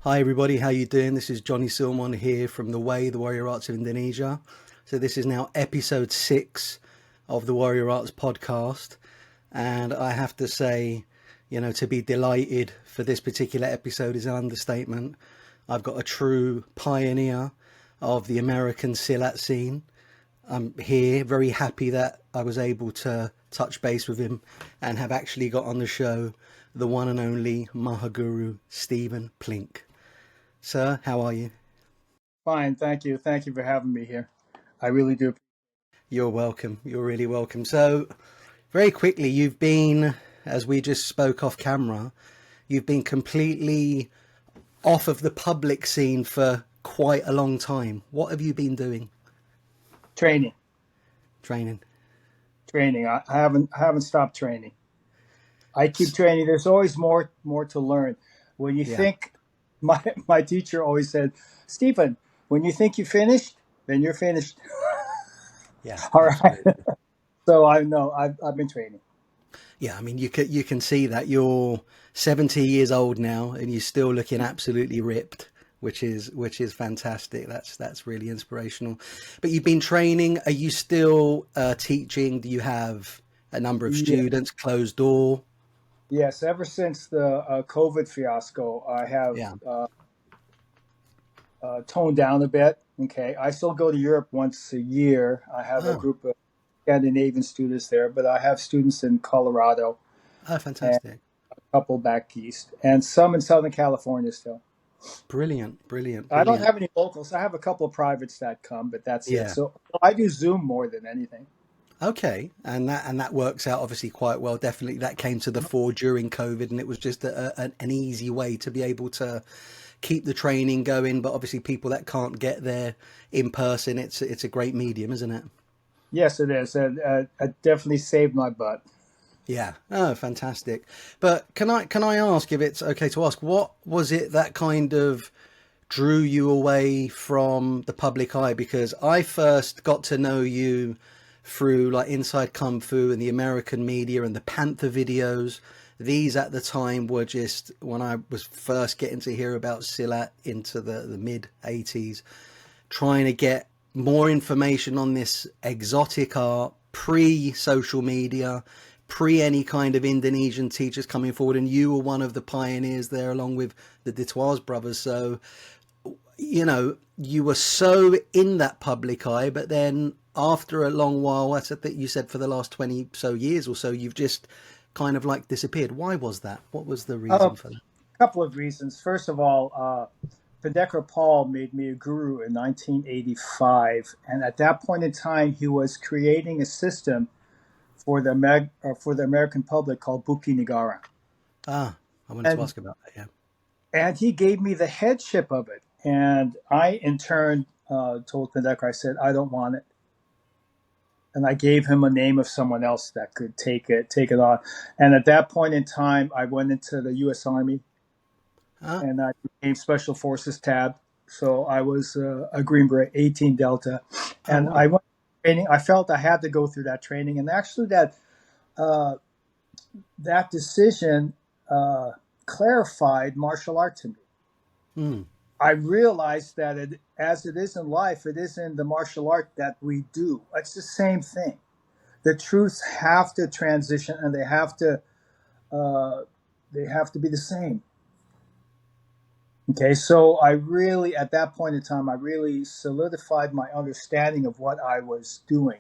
Hi everybody, how you doing? This is Johnny Silmon here from The Way, the Warrior Arts of Indonesia. So this is now episode 6 of the Warrior Arts podcast. And I have to say, to be delighted for this particular episode is an understatement. I've got a true pioneer of the American Silat scene. I'm here, very happy that I was able to touch base with him and have actually got on the show the one and only Maha Guru, Stephen Plink. Sir, how are you? Fine, thank you. Thank you for having me here. I really do. You're welcome. You're really welcome. So, very quickly, you've been, as we just spoke off camera, you've been completely off of the public scene for quite a long time. What have you been doing? Training. I haven't stopped training. I keep training. There's always more to learn. When you Yeah. think, my teacher always said, Stephen, when you think you finished, then you're finished. Yeah. All right. Absolutely. So I know I've been training. Yeah, I mean, you can see that you're 70 years old now and you're still looking absolutely ripped, which is fantastic. That's really inspirational. But you've been training. Are you still teaching? Do you have a number of Yeah. students? Closed door? Yes. Ever since the COVID fiasco, I have Yeah. toned down a bit. Okay. I still go to Europe once a year. I have a Oh, group of Scandinavian students there, but I have students in Colorado oh, and fantastic. a couple back east and some in Southern California still. Brilliant, brilliant, I don't brilliant. have any locals. I have a couple of privates that come, but that's it. Yeah. So I do Zoom more than anything. Okay. And that works out obviously quite well. Definitely that came to the fore during COVID, and it was just an easy way to be able to keep the training going. But obviously people that can't get there in person, it's a great medium, isn't it? Yes, it is. It definitely saved my butt. Yeah. Oh, fantastic. But can I ask, if it's okay to ask, what was it that kind of drew you away from the public eye? Because I first got to know you through like Inside Kung Fu and the American media and the Panther videos. These at the time were just when I was first getting to hear about Silat into the mid 80s, trying to get more information on this exotic art, pre-social media, pre any kind of Indonesian teachers coming forward, and you were one of the pioneers there along with the Detoise brothers. So you were so in that public eye, but then after a long while, that's that you said for the last 20 so years or so, you've just kind of like disappeared. Why was that? What was the reason A for that? couple of reasons. First of all, Pendekar Paul made me a guru in 1985, and at that point in time, he was creating a system for for the American public called Bukti Negara, Ah, I wanted to and ask about that. Yeah. and he gave me the headship of it. And I, in turn, told Pendekar, I said, I don't want it. And I gave him a name of someone else that could take it on. And at that point in time, I went into the U.S. Army Ah, and I became Special Forces tab. So I was a Green Beret 18 Delta, oh and I wow. went to training. I felt I had to go through that training, and actually uh, that decision clarified martial art to me. Hmm. I realized that as it is in life, it is in the martial art that we do. It's the same thing. The truths have to transition, and uh, they have to be the same. Okay, so I really, at that point in time, I really solidified my understanding of what I was doing.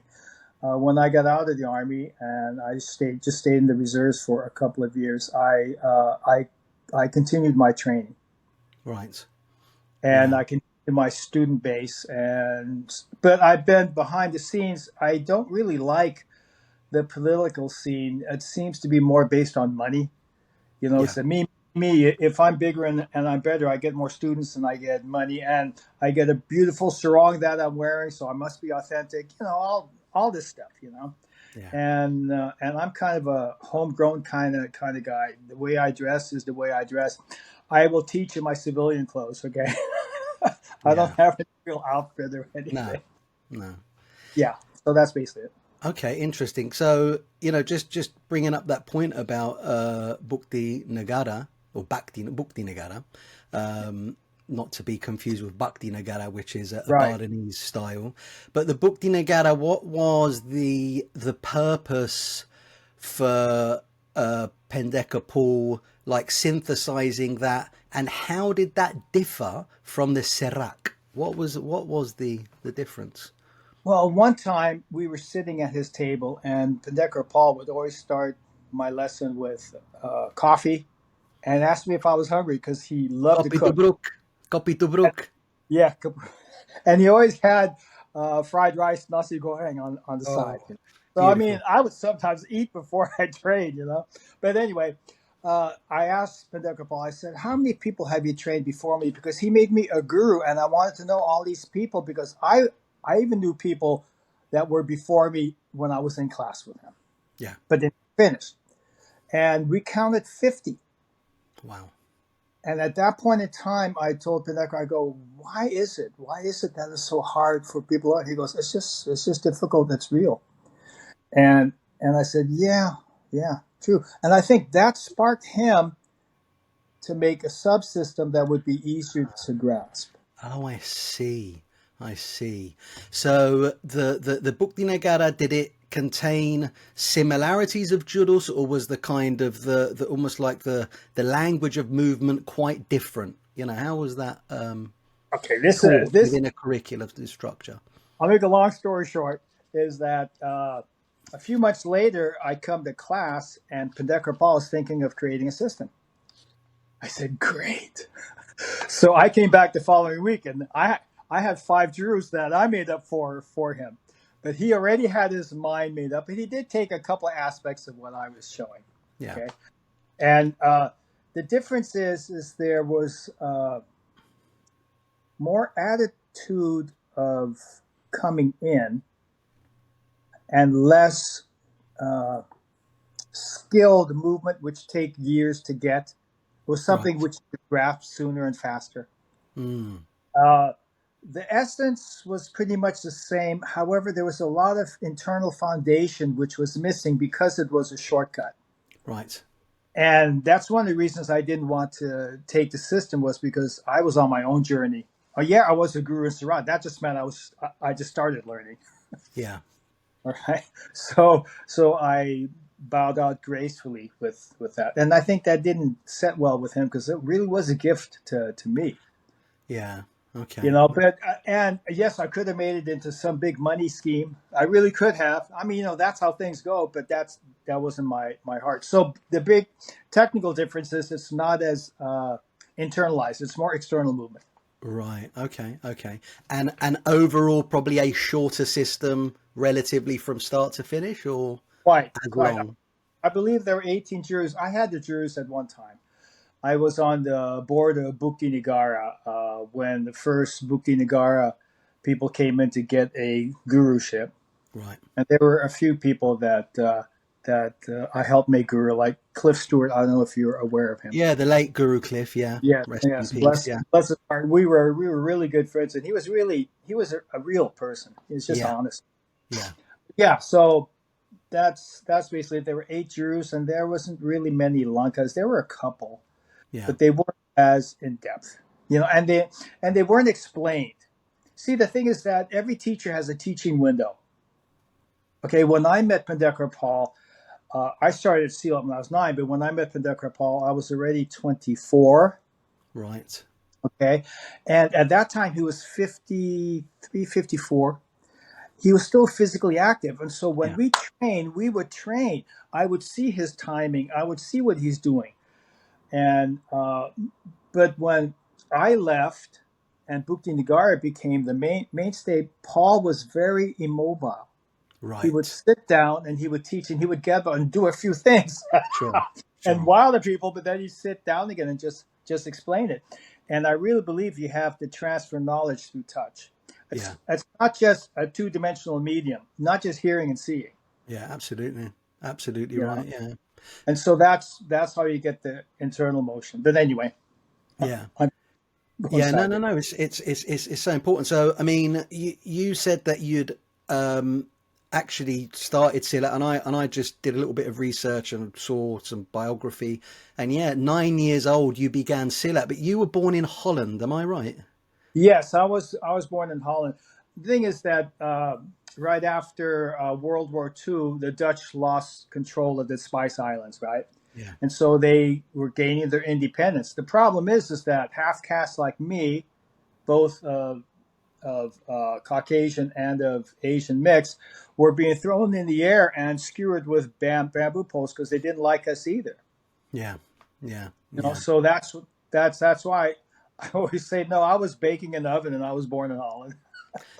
When I got out of the army and I stayed in the reserves for a couple of years, I continued my training Right. and Yeah. I continued my student base. But I've been behind the scenes. I don't really like the political scene. It seems to be more based on money. Yeah. It's a me. If I'm bigger and I'm better, I get more students and I get money and I get a beautiful sarong that I'm wearing, so I must be authentic. All this stuff. Yeah. And I'm kind of a homegrown kind of guy. The way I dress is the way I dress. I will teach in my civilian clothes. Okay, I don't Yeah. have a real outfit or No. anything. No. Yeah, so that's basically it. Okay, interesting. So, just bringing up that point about Bukti Negara, or Bukti Negara, not to be confused with Bhakti Negara, which is a Right. Balinese style. But the Bukti Negara, what was the purpose for Pendeka Paul, like synthesizing that, and how did that differ from the Serak? What was the difference? Well, one time we were sitting at his table, and Pendekar Paul would always start my lesson with coffee and asked me if I was hungry because he loved to Kopi cook. tubruk, kopi tubruk. Yeah, and he always had fried rice, nasi goreng on the side. Oh, So I mean, beautiful. I would sometimes eat before I trained, you know. But anyway, I asked Pendekar Paul. I said, "How many people have you trained before me?" Because he made me a guru, and I wanted to know all these people because I even knew people that were before me when I was in class with him, Yeah. but didn't finish. And we counted 50. Wow. And at that point in time, I told Pendekar, I go, why is it? Why is it that it's so hard for people? He goes, it's just difficult. It's real. And I said, yeah, true. And I think that sparked him to make a subsystem that would be easier to grasp. Oh, I see. I see. So the Bukti Negara, did it contain similarities of Judus, or was the kind of the almost like the language of movement quite different? You know, how was that Okay, taught this. within a curricular structure? I'll make a long story short. Is that a few months later, I come to class, and Pendekar Paul is thinking of creating a system. I said, great. So I came back the following week, and I had 5 Jews that I made up for him. But he already had his mind made up, and he did take a couple of aspects of what I was showing. Yeah. Okay. And the difference is there was more attitude of coming in and less skilled movement, which take years to get. It was something Right. which you could grasp sooner and faster. Mm. Uh, the essence was pretty much the same. However, there was a lot of internal foundation which was missing because it was a shortcut. Right. And that's one of the reasons I didn't want to take the system, was because I was on my own journey. Oh yeah, I was a guru in Surat. That just meant I just started learning. Yeah. All right. So I bowed out gracefully with that. And I think that didn't set well with him because it really was a gift to me. Yeah. You Okay. know, but and yes, I could have made it into some big money scheme. I really could have. I mean, you know, that's how things go. But that wasn't my heart. So the big technical difference is it's not as internalized. It's more external movement. Right. Okay. Okay. And overall, probably a shorter system, relatively from start to finish, or as Quite. long. I believe there were 18 jurors. I had the jurors at one time. I was on the board of Bukti Negara when the first Bukti Negara people came in to get a guruship. Right. And there were a few people that I helped make guru, like Cliff Stewart. I don't know if you're aware of him. Yeah, the late Guru Cliff. Yeah. Yes, Rest in yes. peace. Yeah. Bless his heart. We were really good friends, and he was a real person. He was just Yeah. honest. Yeah. Yeah. So that's basically it. There were 8 Jews, and there wasn't really many Lankas. There were a couple, Yeah. but they weren't as in depth, you know, and they weren't explained. See, the thing is that every teacher has a teaching window. Okay, when I met Pendekar Paul, I started Silat when I was 9, but when I met Pendekar Paul, I was already 24. Right. Okay, and at that time he was 53, 54. He was still physically active, and so when Yeah. we would train. I would see his timing. I would see what he's doing, and but when I left and Bukti Negara became the mainstay, Paul was very immobile. He would Right. sit down and he would teach, and he would get up and do a few things Sure. and Sure. wow the people, but then he'd sit down again and just explain it. And I really believe you have to transfer knowledge through touch. Yeah. It's not just a 2-dimensional medium, not just hearing and seeing. Yeah. Absolutely. Absolutely Yeah. right. Yeah. And so that's how you get the internal motion. But anyway, Yeah. I'm going Yeah. No. No. sideways. No. It's so important. So I mean, you said that you'd actually started Silat, and I just did a little bit of research and saw some biography, and yeah, 9 years old you began Silat, but you were born in Holland, am I right? Yes, I was born in Holland. The thing is that right after World War II, the Dutch lost control of the Spice Islands, right? Yeah. And so they were gaining their independence. The problem is that half caste like me, both of Caucasian and of Asian mix, were being thrown in the air and skewered with bamboo poles because they didn't like us either. Yeah. Yeah. You know, Yeah. so that's why I always say no. I was baking in the oven, and I was born in Holland.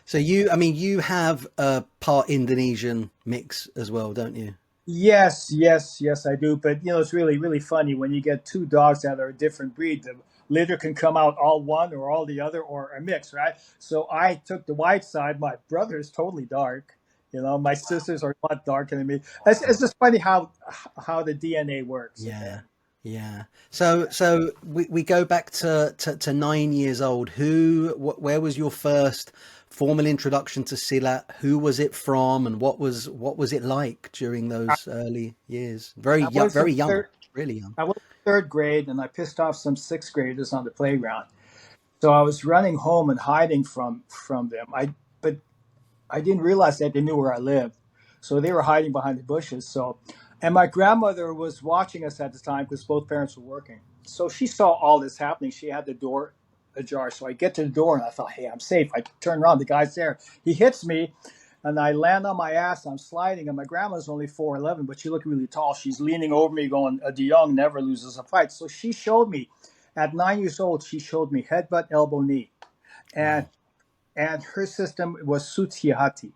So you, I mean, you have a part Indonesian mix as well, don't you? Yes, yes, yes, I do. But it's really, really funny when you get two dogs that are a different breed. The litter can come out all one or all the other or a mix, right? So I took the white side. My brother is totally dark. My sisters are a lot darker than me. It's just funny how the DNA works. Okay. Yeah, yeah. So we go back to 9 years old. Where was your first formal introduction to Silat? Who was it from, and what was it like during I, those early years? I was in Very young, third. really young. I was in third grade, and I pissed off some sixth graders on the playground. So I was running home and hiding from them. But I didn't realize that they knew where I lived. So they were hiding behind the bushes. And my grandmother was watching us at the time because both parents were working. So she saw all this happening. She had the door ajar. So I get to the door and I thought, hey, I'm safe. I turn around. The guy's there. He hits me and I land on my ass. I'm sliding. And my grandma's only 4'11", but she looked really tall. She's leaning over me going, a de Young never loses a fight. So she showed me, at 9 years old, she showed me headbutt, elbow, knee. And Wow. and her system was Sutiahati.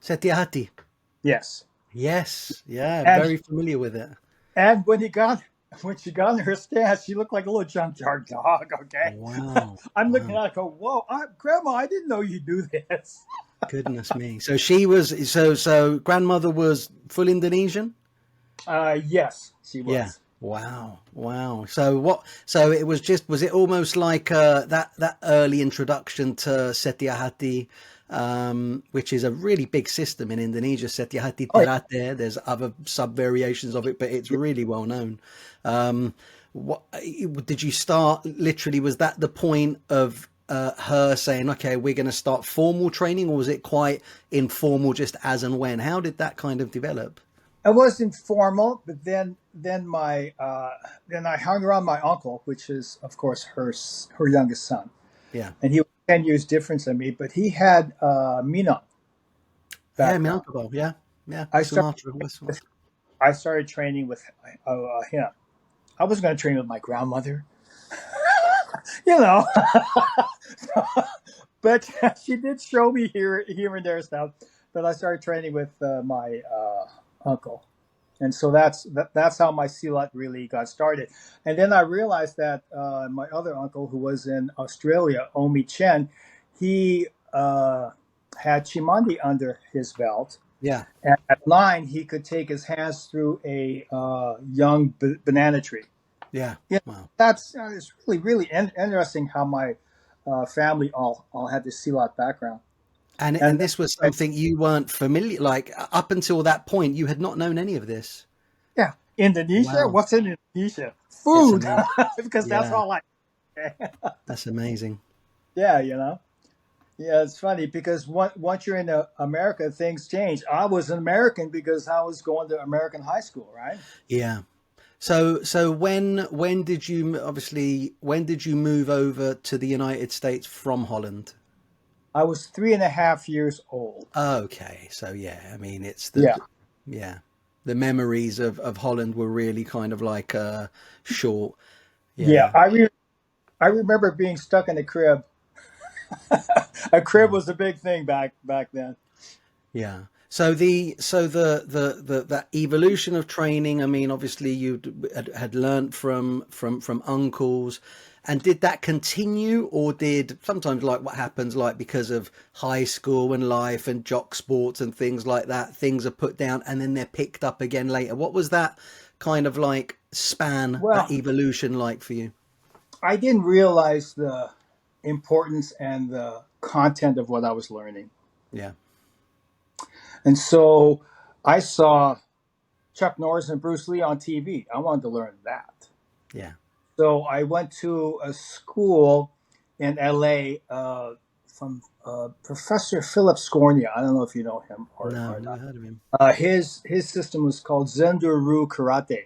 Setiahati. Yes. Yes. Yeah. And Very familiar with it. and when she got in her stance, she looked like a little junkyard dog. Okay. Wow. I'm looking Wow. at her, go, whoa, Grandma, I didn't know you do this. Goodness me. So she was so grandmother was full Indonesian? Yes, she Yeah. was. Wow. Wow. So it was was it almost like that early introduction to Setiahati, which is a really big system in Indonesia, Setiahati Oh, Terate. There's other sub variations of it, but it's yeah. really well known. Um, what did you start literally, was that the point of her saying, okay, we're going to start formal training, or was it quite informal, just as and when? How did that kind of develop? It was informal, but then I hung around my uncle, which is of course her youngest son, Yeah. and he was 10 years difference than me, but he had Minang Yeah, background. Minangkabau. Yeah. Yeah. I started Sumatra, West with Sumatra. I started training with him. I was going to train with my grandmother, you know, but she did show me here and there stuff. But I started training with my uncle, and so that's how my silat really got started. And then I realized that my other uncle, who was in Australia, Omi Chen, he had Chimandi under his belt. Yeah. And at 9, he could take his hands through a young banana tree. Yeah. Yeah, Wow. that's it's really really interesting how my family all had this Silat background. And And this was something you weren't familiar, like up until that point, you had not known any of this. yeah, Indonesia. Wow. What's in Indonesia? It's Food, amazing. because that's Yeah. all I. That's amazing. Yeah, Yeah, it's funny because once you're in America, things change. I was an American because I was going to American high school, right? Yeah. So when did you, obviously, when did you move over to the United States from Holland? I was 3.5 years old. Okay. So yeah, I mean, it's Yeah, yeah, the memories of Holland were really kind of like short. yeah. Yeah. I remember being stuck in a crib. A crib was a big thing back then. Yeah. So that evolution of training. I mean, obviously you had learnt from uncles, and did that continue, or did sometimes, like what happens, like because of high school and life and jock sports and things like that, things are put down and then they're picked up again later. What was that kind of like span, that Well, evolution like for you? I didn't realize the importance and the content of what I was learning. Yeah. And so I saw Chuck Norris and Bruce Lee on TV. I wanted to learn that. Yeah. So I went to a school in LA from Professor Philip Scornia. I don't know if you know him No, or never not. heard of him. His system was called Zendu-Ryu Karate,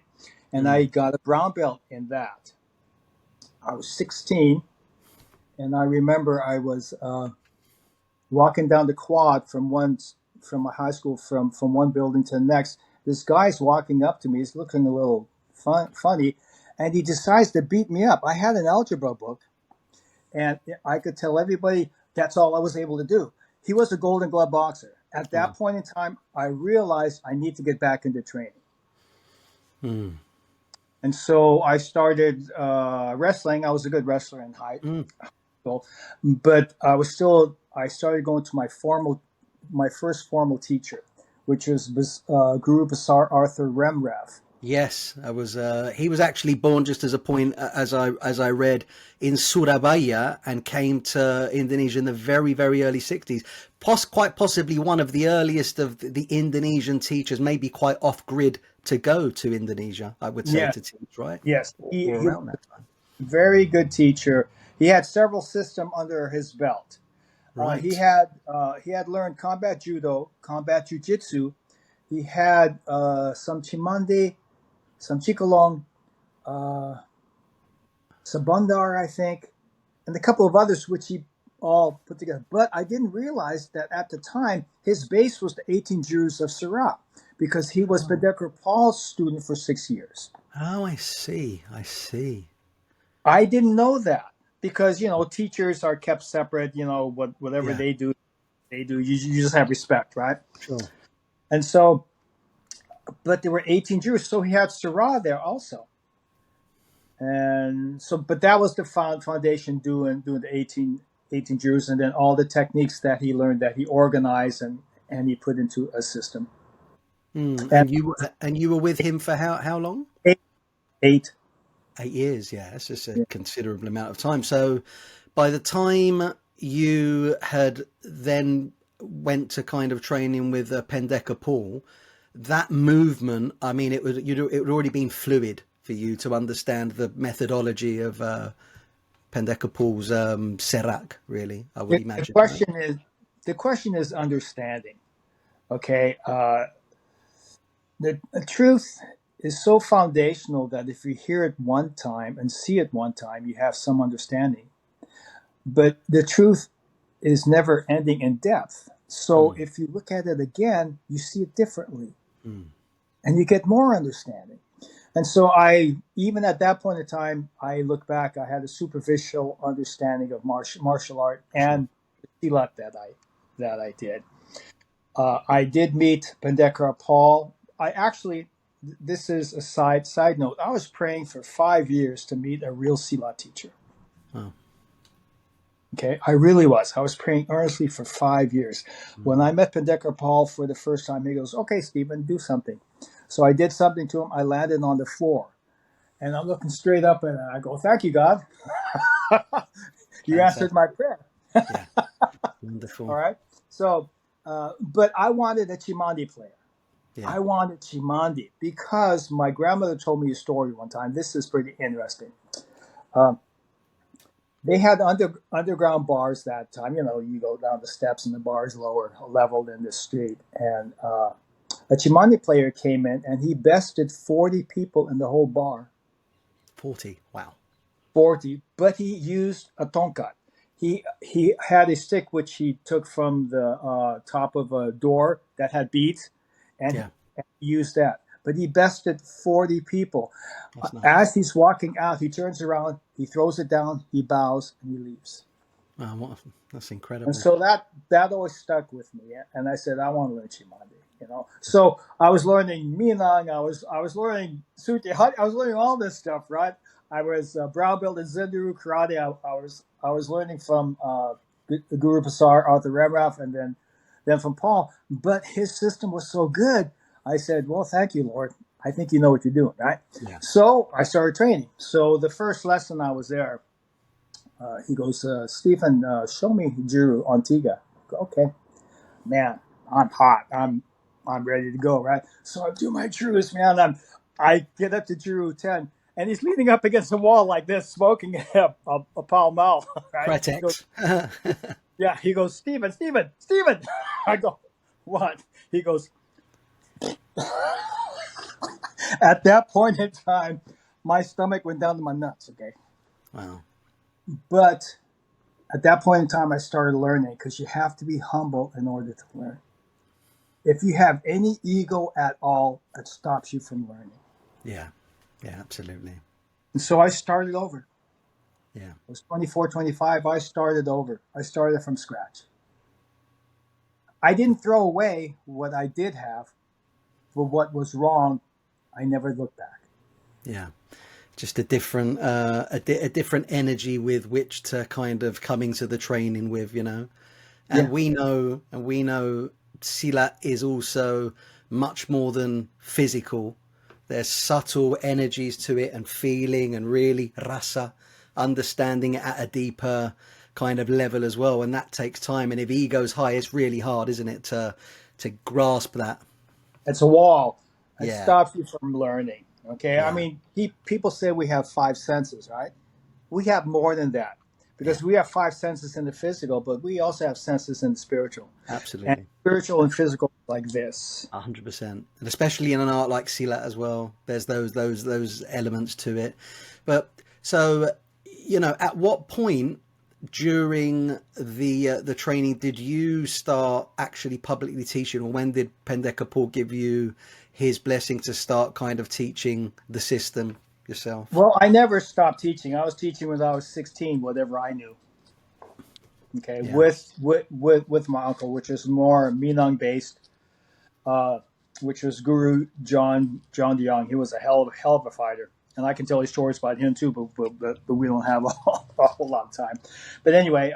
and Mm. I got a brown belt in that. I was 16, and I remember I was walking down the quad from my high school from one building to the next. This guy's walking up to me. He's looking a little funny, and he decides to beat me up. I had an algebra book, and I could tell everybody that's all I was able to do. He was a Golden Glove boxer. At Wow. that point in time, I realized I need to get back into training. Mm. And so I started wrestling. I was a good wrestler in high Mm. school, but I started going to my first formal teacher, which was Guru Basar Arthur Remrev. Yes, I was. He was actually born just as a point, as I read, in Surabaya, and came to Indonesia in the very very early '60s. Quite possibly one of the earliest of the Indonesian teachers, maybe quite off grid to go to Indonesia. I would say Yes, to teach, right, yes, or he was around that time. a very good teacher. He had several systems under his belt. Right. He had learned combat judo, combat jujitsu. He had some chimande, some chikolong, uh, sabundar, I think, and a couple of others which he all put together. But I didn't realize that at the time his base was the 18 Jews of Serak because he was Oh. Pedekar Paul's student for 6 years. Oh, I see. I see. I didn't know that because teachers are kept separate. Whatever Yeah. they do, they do. You just have respect, right? Sure. And so, but there were 18 Jews, so he had Sarah there also. And so, but that was the foundation doing the 18 Jews, and then all the techniques that he learned that he organized and he put into a system. Mm. And And you were with him for how long? eight, eight. 8 years. Yeah, that's just a Yeah. considerable amount of time. So, by the time you had then went to kind of training with Pendeka Paul, that movement, I mean, it had already been fluid for you to understand the methodology of Pendeka Paul's Serak. Really, I would The, the imagine, right? question is, the question is understanding. Okay, the truth is so foundational that if you hear it one time and see it one time, you have some understanding. But the truth is never ending in depth. So Mm, if you look at it again, you see it differently mm, and you get more understanding. And so even at that point in time, I look back, I had a superficial understanding of martial art sure. and Silat that I did. I did meet Pendekar Paul. I actually, this is a side note. I was praying for 5 years to meet a real Silat teacher. Oh, Okay, I really was. I was praying earnestly for 5 years. When mm, I met Pendekar Paul for the first time, he goes, "Okay, Stephen, do something." So I did something to him. I landed on the floor, and I'm looking straight up, and I go, "Thank you, God. You answered fantastic. my prayer." Yeah, All wonderful. right. So, but I wanted a Chimandi player. Yeah, I wanted Chimandi because my grandmother told me a story one time. This is pretty interesting. Um, they had underground bars that time. You go down the steps and the bar is lower level than the street. And a Chimandi player came in and he bested 40 people in the whole bar. 40. Wow. 40, but he used a tonkat. He had a stick which he took from the top of a door that had beads, and Yeah, he used that. But he bested 40 people. that's nice. As he's walking out, he turns around, he throws it down, he bows, and he leaves. Wow, that's And incredible. so that always stuck with me. And I said, I want to learn Chimande. So I was learning Minang, I was learning Suti, I was learning all this stuff, right? I was brown belt in Zendu karate. I was learning from Guru Pasar, Arthur Remraff, and then from Paul. But his system was so good. I said, well, thank you, Lord. I think you know what you're doing, right? Yeah. So I started training. So the first lesson I was there, he goes, Stephen, show me Juru on Tiga. I go, okay, man, I'm hot. I'm ready to go, right? So I do my Drews, man. I get up to Drew 10, and he's leaning up against the wall like this, smoking a Pall Mall, right? He goes, Pretex. yeah, he goes, Stephen, Stephen, Stephen. I go, what? He goes, at that point in time, my stomach went down to my nuts, okay? Wow. But at that point in time, I started learning because you have to be humble in order to learn. If you have any ego at all, it stops you from learning. Yeah. Yeah, absolutely. And so I started over. Yeah. I was 24, 25. I started over. I started from scratch. I didn't throw away what I did have, but what was wrong, I never looked back. Yeah. Just a different a different energy with which to kind of come into the training with, you know. And Yeah. we know Silat is also much more than physical. There's subtle energies to it and feeling and really rasa, understanding it at a deeper kind of level as well. And that takes time. And if ego's high, it's really hard, isn't it, to grasp that? It's a wall. It Yeah, stops you from learning. Okay. I yeah, mean, people say we have five senses, right? We have more than that yeah, because we have five senses in the physical, but we also have senses in the spiritual. And absolutely. spiritual and physical like this. 100%, and especially in an art like Silat as well, there's those elements to it. But so, you know, at what point during the training did you start actually publicly teaching, or when did Pendekapur give you his blessing to start kind of teaching the system yourself? Well, I never stopped teaching. I was teaching when I was 16, whatever I knew. Okay, Yeah, with my uncle, which is more Minang based, uh, which was Guru John DeYoung. He was a hell of a fighter, and I can tell you stories about him too, but we don't have a whole lot of time. But anyway,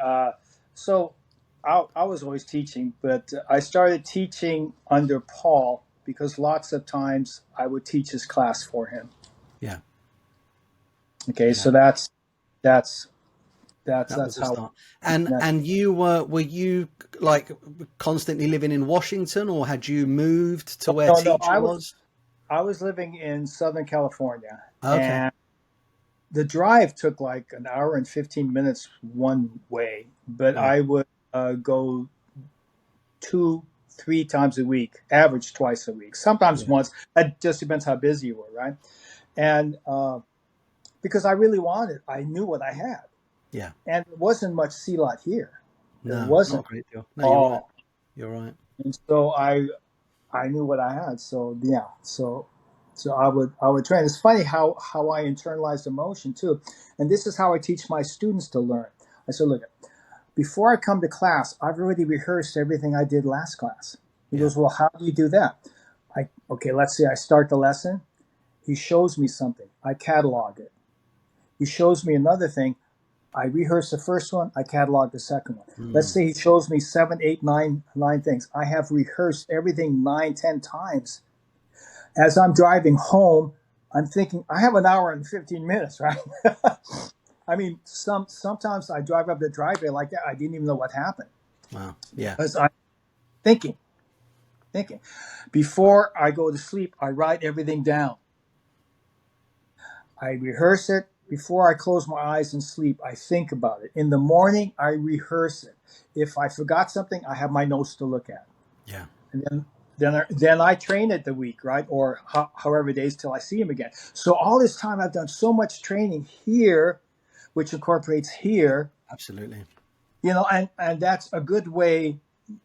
so I was always teaching, but I started teaching under Paul because lots of times I would teach his class for him. yeah, Okay, yeah. so that's That was the how. start. And you were you like constantly living in Washington, or had you moved to where No, teaching was? I was living in Southern California, Okay. and the drive took like an hour and 15 minutes one way, but Wow. I would go two, three times a week, average twice a week, sometimes Yeah. once. It just depends how busy you were, right? And because I really wanted, I knew what I had, Yeah. and there wasn't much Silat here. There No, not a wasn't great deal. No, you're right. all, You're right. and so I knew what I had. So yeah, so I would train. It's funny how I internalized emotion too, and this is how I teach my students to learn. I said, look, before I come to class, I've already rehearsed everything I did last class. He Yeah. goes, well, how do you do that? Okay, let's say I start the lesson. He shows me something. I catalog it. He shows me another thing. I rehearse the first one. I catalog the second one. Let's Mm. say he shows me 7, 8, 9 things. I have rehearsed everything 9, 10 times. As I'm driving home, I'm thinking, I have an hour and 15 minutes, right? I mean, sometimes I drive up the driveway like that. I didn't even know what happened Wow. Yeah. because I'm thinking. Before I go to sleep, I write everything down. I rehearse it. Before I close my eyes and sleep, I think about it. In the morning, I rehearse it. If I forgot something, I have my notes to look at. Yeah. And then I train it the week, right? Or however days till I see him again. So all this time I've done so much training here, which incorporates here, Absolutely. and that's a good way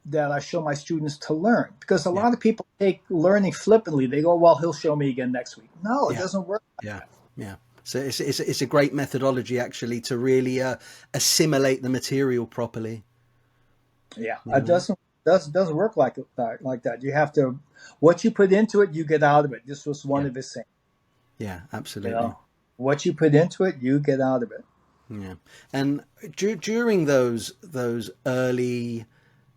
that I show my students to learn, because a Yeah. lot of people take learning flippantly. They go, well, he'll show me again next week. No, it Yeah. doesn't work like Yeah. that. Yeah. So it's a great methodology actually to really assimilate the material properly. Yeah, You it know. doesn't work like that. You have to, what you put into it, you get out of it. This was one Yeah. of his saying. Yeah. You Absolutely. know, what you put into it, you get out of it. Yeah. And during those early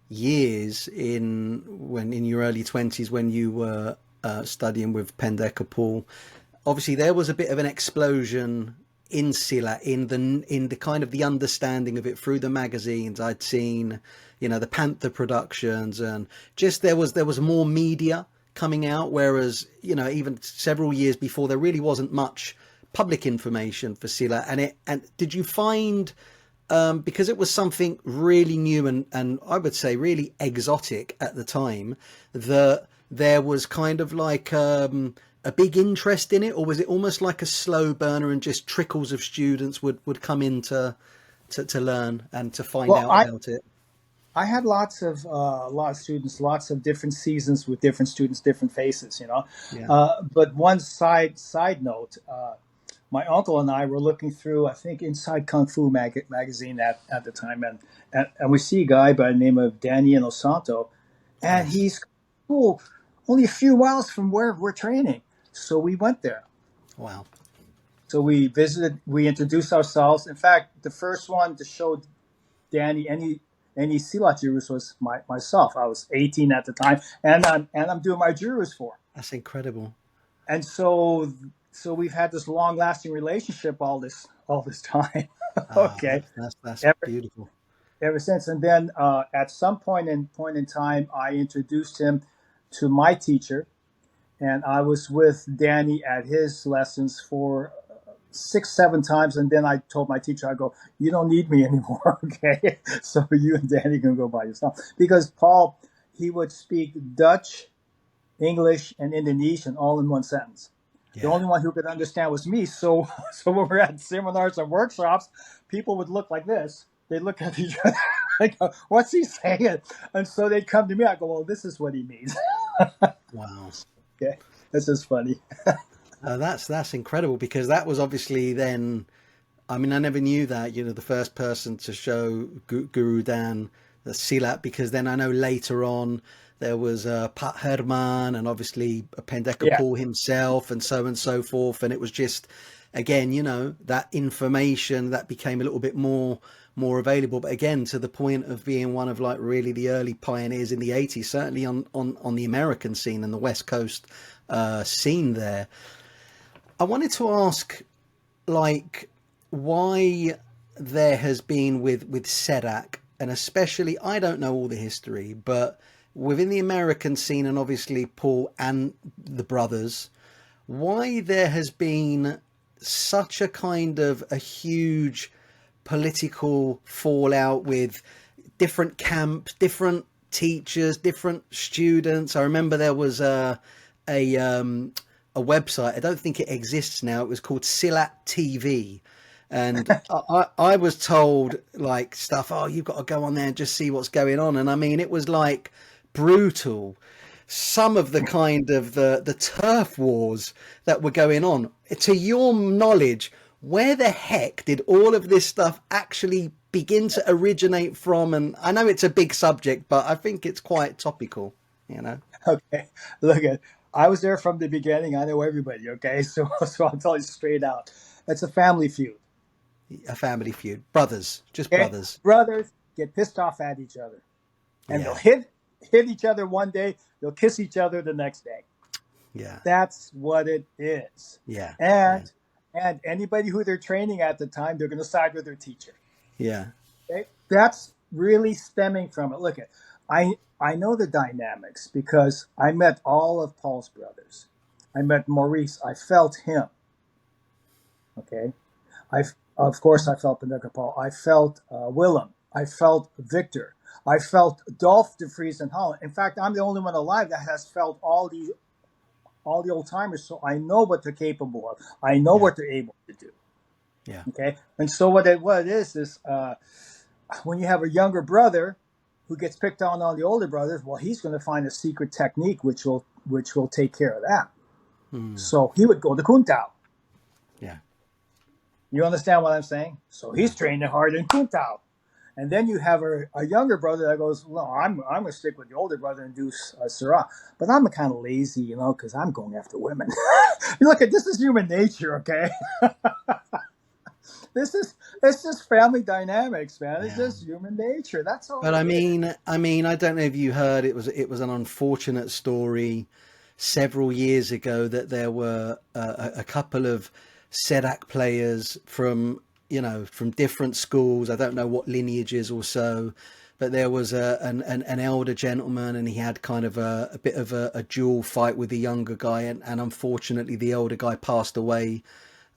years in your early 20s when you were studying with Pendekapur, obviously there was a bit of an explosion in Silat, in the kind of the understanding of it through the magazines I'd seen, you know, the Panther productions, and just there was more media coming out, whereas, you know, even several years before, there really wasn't much public information for Silat. And did you find, because it was something really new and I would say really exotic at the time, that there was kind of like a big interest in it, or was it almost like a slow burner and just trickles of students would come in to learn and to find Well, out about it? I had lot of students, lots of different seasons with different students, different faces, you know. Yeah. But one side note, my uncle and I were looking through, I think, Inside Kung Fu magazine at the time, and we see a guy by the name of Danny Inosanto, and Yes. he's cool, only a few miles from where we're training. So we went there. Wow. So we visited, we introduced ourselves. In fact, the first one to show Danny any Silat jurus was myself. I was 18 at the time, and I'm doing my jurus for him. That's incredible. And so we've had this long lasting relationship all this time. Okay, That's ever, beautiful. ever since. And then at some point in time, I introduced him to my teacher, and I was with Danny at his lessons for 6-7 times, and then I told my teacher, I go, you don't need me anymore, okay? So you and Danny can go by yourself. Because Paul, he would speak Dutch, English, and Indonesian all in one sentence. Yeah. The only one who could understand was me. So when we're at seminars and workshops, people would look like this. They look at each other, I go, what's he saying? And so they'd come to me, I go, well, this is what he means. Wow. Okay, this is funny. That's incredible, because that was obviously then, I mean, I never knew that, you know, the first person to show Guru Dan the Silat, because then I know later on there was Pat Herman and obviously Pendeka Paul himself and so forth. And it was just, again, you know, that information that became a little bit more available, but again, to the point of being one of like really the early pioneers in the 80s, certainly on the American scene and the West Coast scene there. I wanted to ask, like, why there has been with Serak, and especially, I don't know all the history, but within the American scene, and obviously Paul and the brothers, why there has been such a kind of a huge political fallout with different camps, different teachers, different students. I remember there was a website, I don't think it exists now, it was called Silat TV, and I was told like stuff, oh, you've got to go on there and just see what's going on. And I mean, it was like brutal, some of the kind of the turf wars that were going on. To your knowledge, where the heck did all of this stuff actually begin to originate from? And I know it's a big subject, but I think it's quite topical, you know. Okay, look at, I was there from the beginning. I know everybody. Okay, so I'll tell you straight out. It's a family feud. A family feud, brothers, just Okay? brothers. Brothers get pissed off at each other, and they'll hit each other one day. They'll kiss each other the next day. Yeah, That's what it is. yeah, And anybody who they're training at the time, they're going to side with their teacher. yeah, Okay? That's really stemming from it. Look at, I know the dynamics because I met all of Paul's brothers. I met Maurice. I felt him. Okay, of course I felt Pendeka Paul. I felt Willem. I felt Victor. I felt Dolph de Vries in Holland. In fact, I'm the only one alive that has felt all the old timers. So I know what they're capable of. I know what they're able to do. yeah, Okay, and so what it is when you have a younger brother who gets picked on the older brothers, well, he's going to find a secret technique which will take care of that. So he would go to Kuntao. yeah, You understand what I'm saying? So he's training hard in Kuntao. And then you have a younger brother that goes, well, I'm going to stick with the older brother and do Serak. But I'm kind of lazy, you know, because I'm going after women. Look, this is human nature, okay? It's just family dynamics, man. It's just human nature. That's all. But I mean, I don't know if you heard, it was an unfortunate story several years ago that there were a couple of Serak players from, from different schools. I don't know what lineages or so, but there was an elder gentleman, and he had kind of a bit of a dual fight with the younger guy, and unfortunately the elder guy passed away.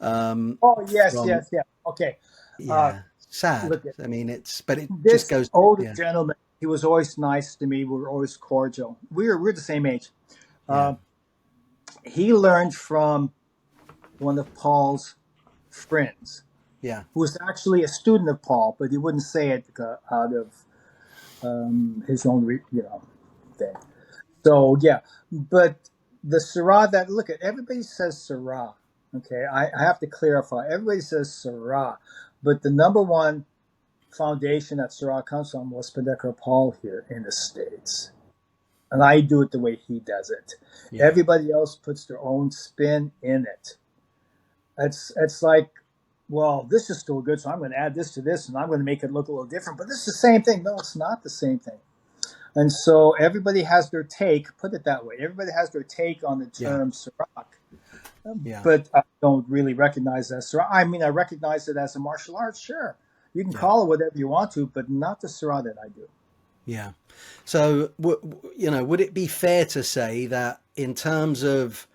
Oh, yes, From yes, yes. Okay. Uh, Yeah, sad. Look at I mean, but it just this goes. older Yeah, gentleman. He was always nice to me. We were always cordial. We're the same age. yeah, Uh, he learned from one of Paul's friends, yeah, who was actually a student of Paul, but he wouldn't say it out of his own, thing. So yeah, but the Syrah that look at everybody says Syrah. Okay, I have to clarify. Everybody says Syrah, but the number one foundation that Syrah comes from was Pendekar Paul here in the States, and I do it the way he does it. yeah, Everybody else puts their own spin in it. It's like, well, this is still good, so I'm going to add this to this, and I'm going to make it look a little different. But this is the same thing. No, it's not the same thing. And so everybody has their take, put it that way. Everybody has their take on the yeah, term Serak. yeah, But I don't really recognize that Serak. I mean, I recognize it as a martial art, sure. You can yeah, call it whatever you want to, but not the Serak that I do. yeah. So, would it be fair to say that in terms of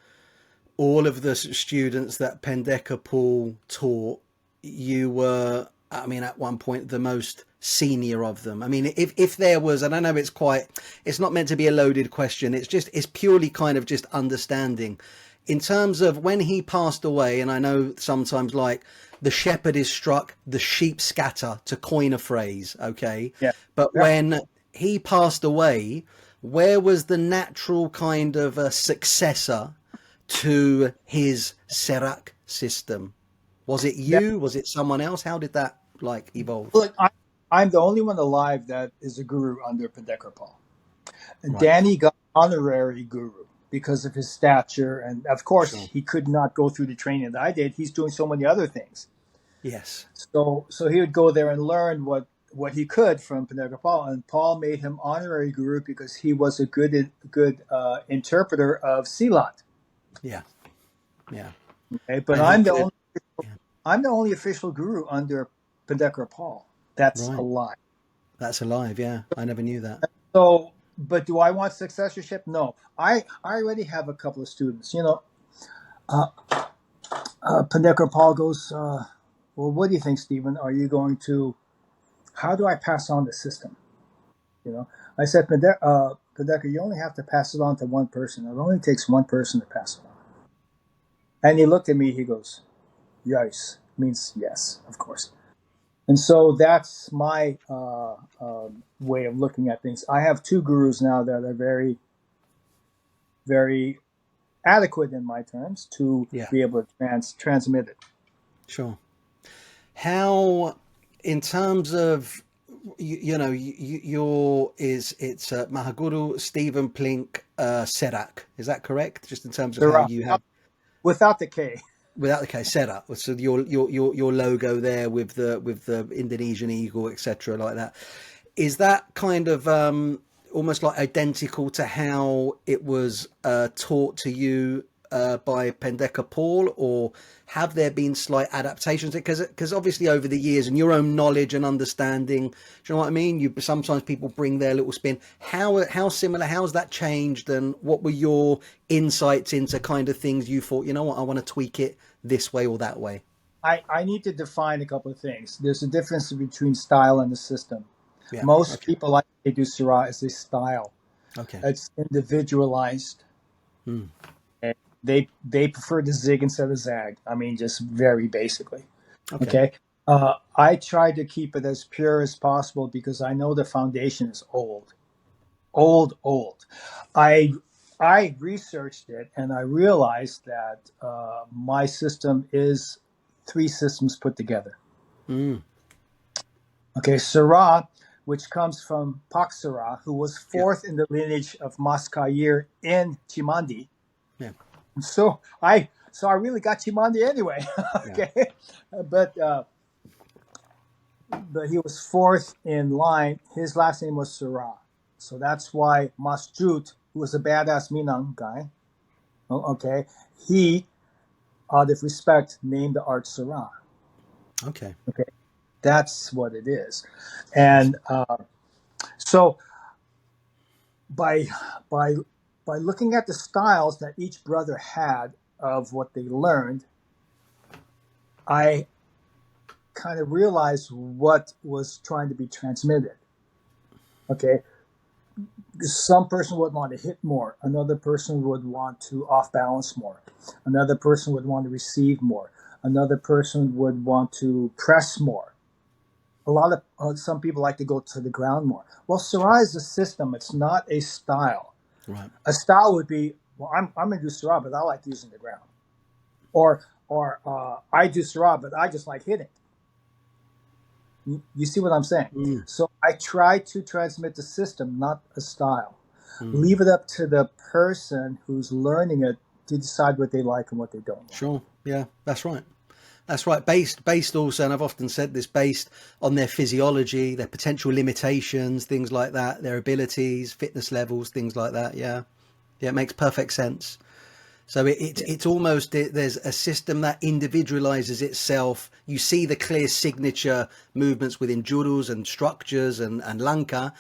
all of the students that Pendekar Paul taught, you were, I mean, at one point the most senior of them? I mean, if there was, and I know it's not meant to be a loaded question. It's purely kind of just understanding. In terms of when he passed away, and I know sometimes like the shepherd is struck, the sheep scatter, to coin a phrase, okay? Yeah. But Yeah. when he passed away, where was the natural kind of a successor to his Serak system? Was it That, you? Was it someone else? How did that like evolve? look, I'm the only one alive that is a guru under Pendekar Paul. And Right. Danny got honorary guru because of his stature. And of course, Sure. he could not go through the training that I did. He's doing so many other things. Yes. So he would go there and learn what he could from Pendekar Paul, and Paul made him honorary guru because he was a good interpreter of Silat. Yeah. Yeah. Okay, but And he could. Yeah. I'm the only official guru under Pendekar Paul. That's a Right. lie. That's alive. Yeah. I never knew that. So, but do I want successorship? No. I already have a couple of students. Pendekar Paul goes, well, what do you think, Stephen? Are you going to? How do I pass on the system? I said, Pendekar, you only have to pass it on to one person. It only takes one person to pass it on. And he looked at me. He goes, yes, means yes, of course. And so that's my way of looking at things. I have two gurus now that are very, very adequate in my terms to Yeah. be able to transmit it. Sure. How, in terms of, it's Mahaguru, Stephen Plink, Serak. Is that correct? Just in terms of how you have, Without the K. without the case, Serak. So your logo there with the Indonesian eagle, etc., like that. Is that kind of almost like identical to how it was taught to you by Pendekar Paul, or have there been slight adaptations? Because obviously over the years and your own knowledge and understanding, do you know what I mean? Sometimes people bring their little spin. How similar? How's that changed? And what were your insights into kind of things you thought, you know what, I want to tweak it this way or that way? I need to define a couple of things. There's a difference between style and the system. Yeah. Most Okay. people like they do Syrah as a style. Okay. It's individualized. Hmm. And they prefer the zig instead of zag. I mean, just very basically. Okay. Okay. I try to keep it as pure as possible because I know the foundation is old. Old. I researched it and I realized that my system is 3 systems put together. Mm. Okay, Syrah, which comes from Pak Syrah, who was Yeah. 4th in the lineage of Mas Kair in Chimandi. Yeah. So I really got Chimandi anyway. Okay, but he was 4th in line. His last name was Syrah, so that's why Masjid, who was a badass Minang guy, okay, he out of respect, named the art Serak. Okay. Okay, that's what it is. And so by by by looking at the styles that each brother had of what they learned, I kind of realized what was trying to be transmitted. Okay, some person would want to hit more, another person would want to off balance more, another person would want to receive more, another person would want to press more. A lot of some people like to go to the ground more. Well, Sarah is a system, it's not a style. Right. A style would be, well, I'm going to do Sarah, but I like using the ground, or I do Sarah, but I just like hitting. You see what I'm saying? Mm. So I try to transmit the system, not a style. Mm. Leave it up to the person who's learning it to decide what they like and what they don't like. Sure. Yeah, that's right. That's right. Based also, and I've often said this, based on their physiology, their potential limitations, things like that, their abilities, fitness levels, things like that. Yeah. Yeah, it makes perfect sense. So it's almost, there's a system that individualizes itself. You see the clear signature movements within jurus and structures and lanka,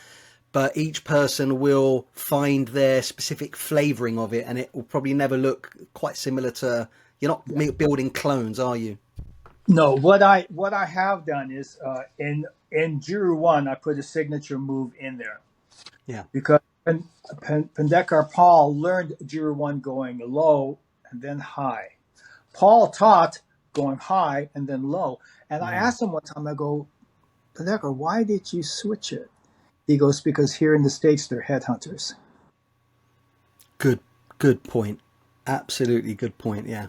but each person will find their specific flavoring of it, and it will probably never look quite similar to, you're not building clones, are you? No, what I have done is in Juru 1, I put a signature move in there. Yeah. Because Pendekar Paul learned Juru 1 going low and then high. Paul taught going high and then low. And I asked him one time, I go, Pendekar, why did you switch it? He goes, because here in the States, they're headhunters. Good point. Absolutely good point, yeah.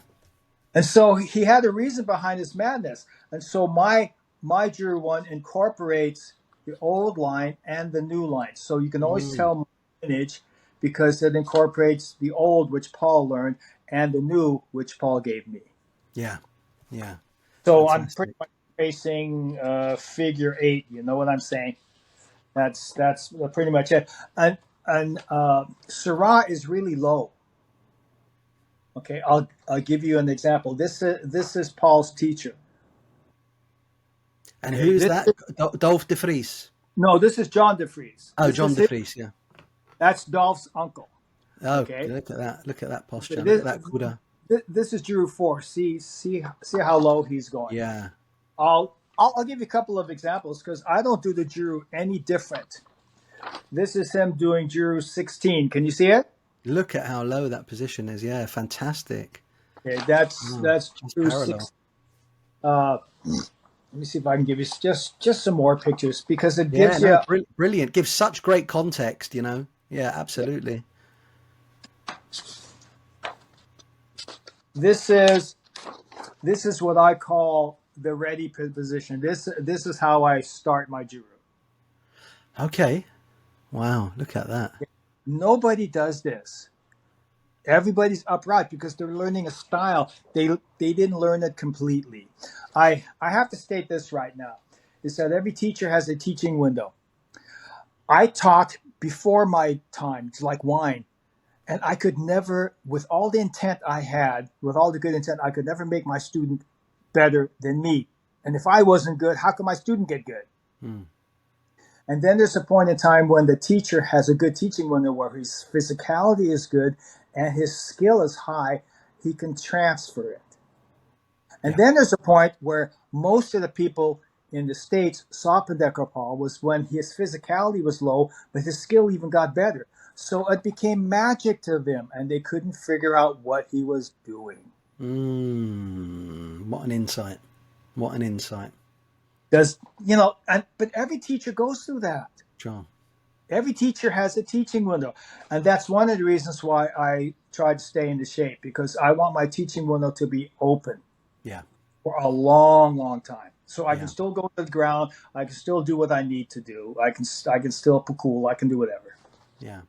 And so he had a reason behind his madness. And so my Juru 1 incorporates the old line and the new line. So you can always tell my lineage because it incorporates the old, which Paul learned, and the new, which Paul gave me. Yeah, yeah. So Fantastic. I'm pretty much tracing figure 8. You know what I'm saying? That's pretty much it. And Syrah is really low. Okay, I'll give you an example. This is Paul's teacher. And who's that? Dolph de Vries? No, this is John de Vries. Oh, John de Vries, yeah. That's Dolph's uncle. Oh, okay. Look at that. Look at that posture. So look at that kuda. This is Juru 4. See how low he's going. Yeah. I'll give you a couple of examples because I don't do the Juru any different. This is him doing Juru 16. Can you see it? Look at how low that position is. Yeah, fantastic. Okay, that's Juru 16. Let me see if I can give you just some more pictures because it gives you brilliant. Gives such great context, you know. Yeah, absolutely. This is what I call the ready position. This is how I start my Juru. Okay. Wow, look at that. Nobody does this. Everybody's upright because they're learning a style. They didn't learn it completely. I have to state this right now, is that every teacher has a teaching window. I taught before my time, it's like wine. And I could never, with all the intent I had, with all the good intent, I could never make my student better than me. And if I wasn't good, how could my student get good? And then there's a point in time when the teacher has a good teaching window where his physicality is good and his skill is high, he can transfer it. And then there's a point where most of the people in the States saw Pendekar Paul was when his physicality was low, but his skill even got better. So it became magic to them, and they couldn't figure out what he was doing. What an insight. What an insight. But every teacher goes through that. Sure. Every teacher has a teaching window. And that's one of the reasons why I try to stay in the shape, because I want my teaching window to be open. Yeah. For a long, long time. So I can still go to the ground. I can still do what I need to do. I can still cool. I can do whatever. Yeah.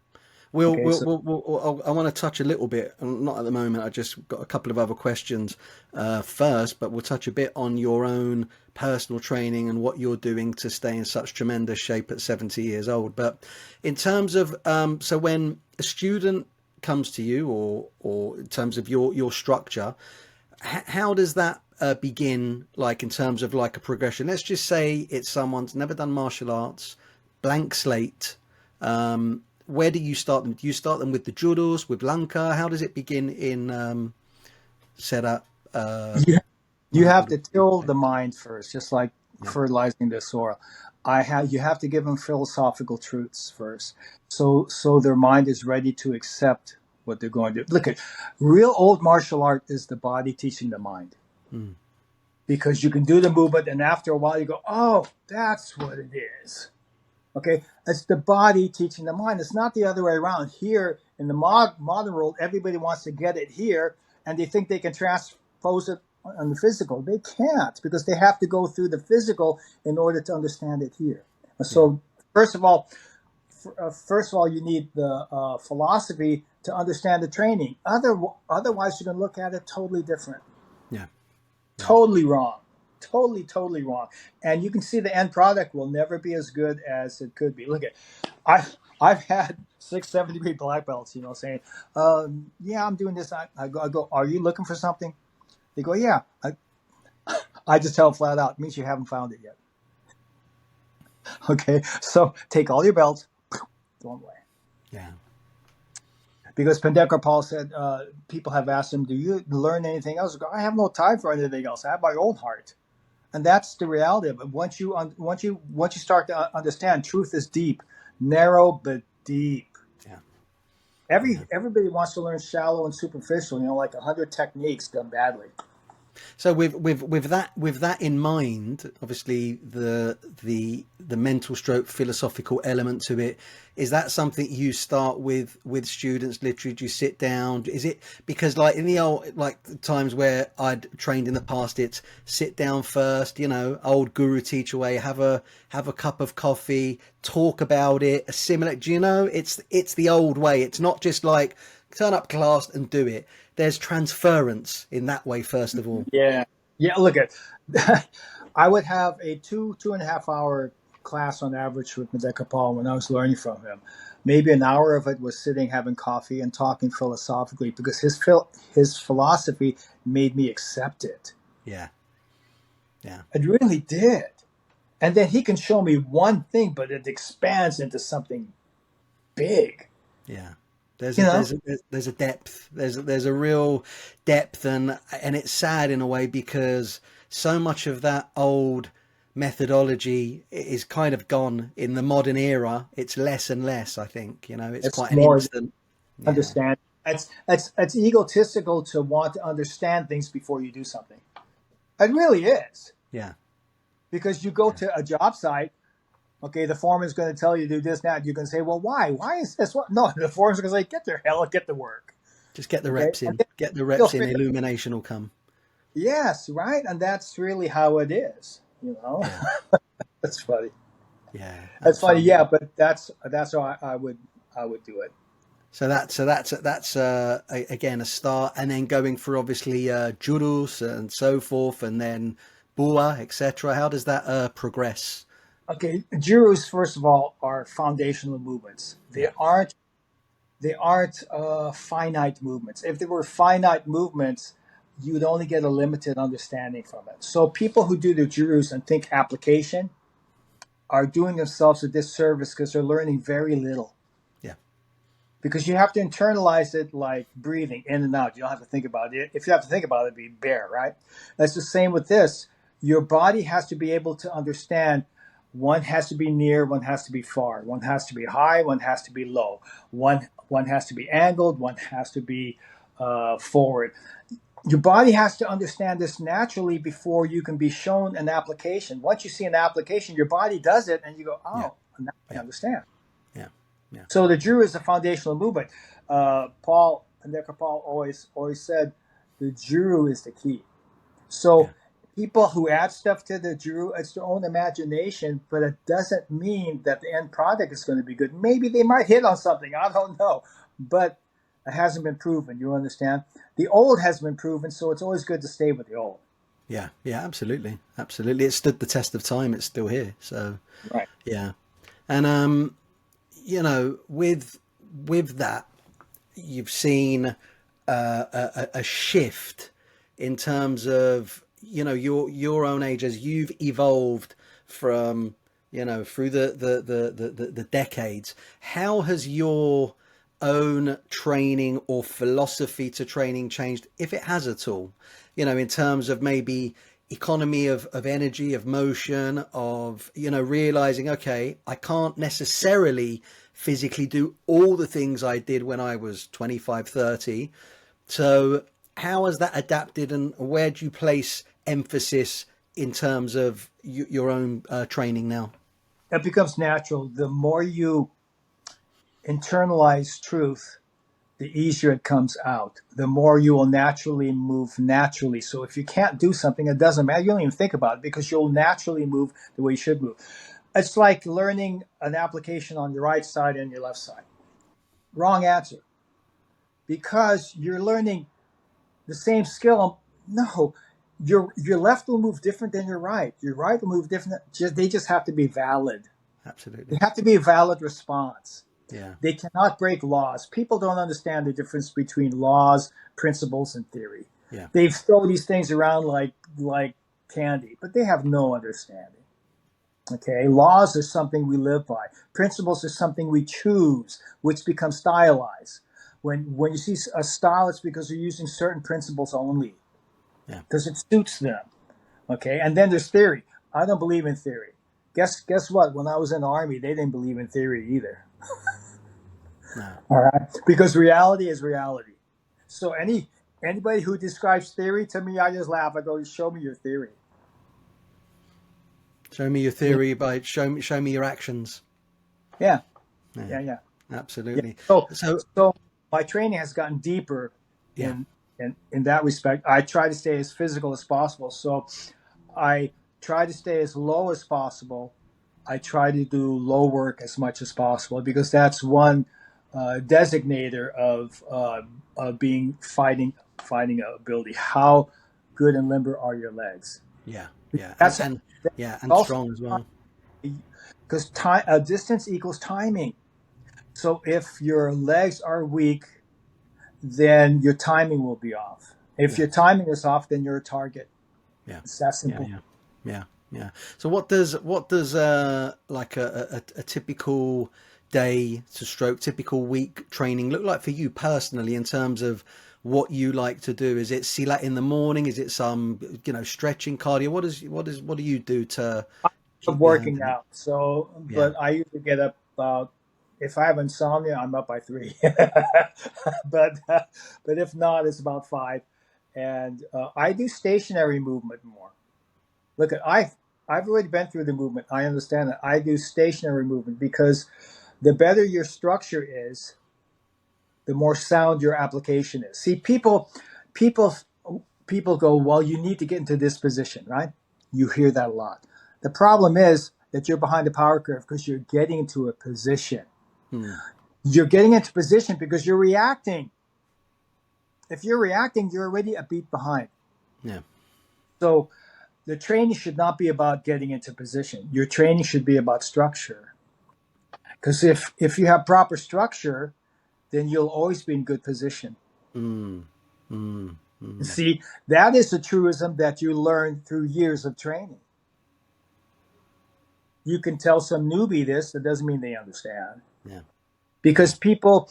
I want to touch a little bit, not at the moment. I just got a couple of other questions first, but we'll touch a bit on your own personal training and what you're doing to stay in such tremendous shape at 70 years old. But in terms of, so when a student comes to you or in terms of your structure, how does that begin, like in terms of like a progression? Let's just say it's someone's never done martial arts, blank slate. Where do you start them? Do you start them with the judos, with Lanka? How does it begin in Serak? You have to till the mind first, just like Yeah. fertilizing the soil. You have to give them philosophical truths first, so their mind is ready to accept what they're going to do. Look at real old martial art is the body teaching the mind, Mm. because you can do the movement, and after a while you go, oh, that's what it is. Okay, it's the body teaching the mind. It's not the other way around. Here in the modern world, everybody wants to get it here, and they think they can transpose it on the physical. They can't, because they have to go through the physical in order to understand it here. Yeah. So first of all, you need the philosophy to understand the training. Otherwise, you're going to look at it totally different. Yeah. Totally wrong. Totally wrong. And you can see the end product will never be as good as it could be. Look at, I've had 6, 7 degree black belts, saying, yeah, I'm doing this. I go, are you looking for something? They go, yeah. I just tell them flat out, it means you haven't found it yet. Okay, so take all your belts, throw them away. Yeah. Because Pendekar Paul said, people have asked him, do you learn anything else? I go, I have no time for anything else. I have my own heart. And that's the reality of it. Once you start to understand, truth is deep, narrow but deep. Yeah. Everybody wants to learn shallow and superficial, like 100 techniques done badly. So with that in mind, obviously the mental stroke philosophical element to it, is that something you start with students? Literally, do you sit down? Is it because like in the old times where I'd trained in the past, it's sit down first, old guru teacher way, have a cup of coffee, talk about it, assimilate. Do you know? It's the old way. It's not just like turn up class and do it. There's transference in that way, first of all. Yeah. Look at, I would have a 2.5 hour class on average with Pendekar Paul when I was learning from him. Maybe an hour of it was sitting, having coffee, and talking philosophically, because his philosophy made me accept it. Yeah. It really did. And then he can show me one thing, but it expands into something big. Yeah. There's a depth. There's a real depth, and it's sad in a way, because so much of that old methodology is kind of gone in the modern era. It's less and less, I think. It's quite an instant. Understand. It's egotistical to want to understand things before you do something. It really is. Yeah. Because you go to a job site. Okay, the foreman's going to tell you to do this, that. You can say, well, why? Why is this what? No, the foreman's going to say, get the work. Just get the reps in. Get the reps in. Illumination will come. Yes, right? And that's really how it is, Yeah. That's funny. Yeah. That's funny, yeah, but that's how I would do it. So that's again a start, and then going for obviously jurus and so forth, and then bua, etc. How does that progress? Okay, jurus, first of all, are foundational movements. They aren't finite movements. If they were finite movements, you would only get a limited understanding from it. So people who do the jurus and think application are doing themselves a disservice, because they're learning very little. Yeah. Because you have to internalize it like breathing in and out. You don't have to think about it. If you have to think about it, it'd be bare, right? That's the same with this. Your body has to be able to understand. One has to be near, one has to be far. One has to be high, one has to be low. One has to be angled, one has to be forward. Your body has to understand this naturally before you can be shown an application. Once you see an application, your body does it, and you go, oh, now I understand. Yeah. So the juru is a foundational movement. Pendekar Paul always said, the juru is the key. So people who add stuff to the juru, it's their own imagination, but it doesn't mean that the end product is going to be good. Maybe they might hit on something, I don't know, but it hasn't been proven. You understand? The old hasn't been proven, so it's always good to stay with the old. Yeah, absolutely. It stood the test of time. It's still here. So, right. Yeah, and with that, you've seen a shift in terms of, you know, your own age as you've evolved from, you know, through the decades. How has your own training or philosophy to training changed, if it has at all, you know, in terms of maybe economy of energy, of motion, of, you know, realizing, okay, I can't necessarily physically do all the things I did when I was 25, 30. So how has that adapted, and where do you place emphasis in terms of your own training now? It becomes natural. The more you internalize truth, the easier it comes out. The more you will naturally move naturally. So if you can't do something, it doesn't matter. You don't even think about it because you'll naturally move the way you should move. It's like learning an application on your right side and your left side. Wrong answer. Because you're learning the same skill. No, your left will move different than your right. Your right will move different. They just have to be valid. They Absolutely. have to be a valid response. Yeah. They cannot break laws. People don't understand the difference between laws, principles, and theory. Yeah. They throw these things around like candy, but they have no understanding. Okay, laws are something we live by. Principles are something we choose, which becomes stylized. When you see a style, it's because they're using certain principles only, Yeah. because it suits them. Okay, and then there's theory. I don't believe in theory. Guess what? When I was in the army, they didn't believe in theory either. No. All right, because reality is reality. So anybody who describes theory to me, I just laugh. I go, show me your theory. Show me your Yeah, theory by show me your actions. yeah, Yeah. yeah, yeah. Yeah. Absolutely. So So so my training has gotten deeper yeah. in that respect. I try to stay as physical as possible. So I try to stay as low as possible. I try to do low work as much as possible because that's one designator of being fighting ability. How good and limber are your legs? Yeah. Yeah. That's And also strong as well. because time distance equals timing. So if your legs are weak, then your timing will be off. If Yeah. your timing is off, then you're a target. Yeah. It's that Yeah. simple. Yeah. Yeah. Yeah. So what does like a typical day to stroke, typical week training look like for you personally in terms of what you like to do? Is it Silat in the morning? Is it some, you know, stretching, cardio? What do you do to Of keep your hand working in it? out. So, Yeah. but I usually get up about, if I have insomnia, I'm up by 3. but but if not, it's about 5. And I do stationary movement more. Look at I've already been through the movement. I understand that. I do stationary movement because the better your structure is, the more sound your application is. See, people, people go, well, you need to get into this position, right? You hear that a lot. The problem is that you're behind the power curve because you're getting into a position. Hmm. You're getting into position because you're reacting. If you're reacting, you're already a beat behind. Yeah. So the training should not be about getting into position. Your training should be about structure. Because if you have proper structure, then you'll always be in good position. Mm, mm, mm. See, that is a truism that you learn through years of training. You can tell some newbie this, that doesn't mean they understand. Yeah. Because people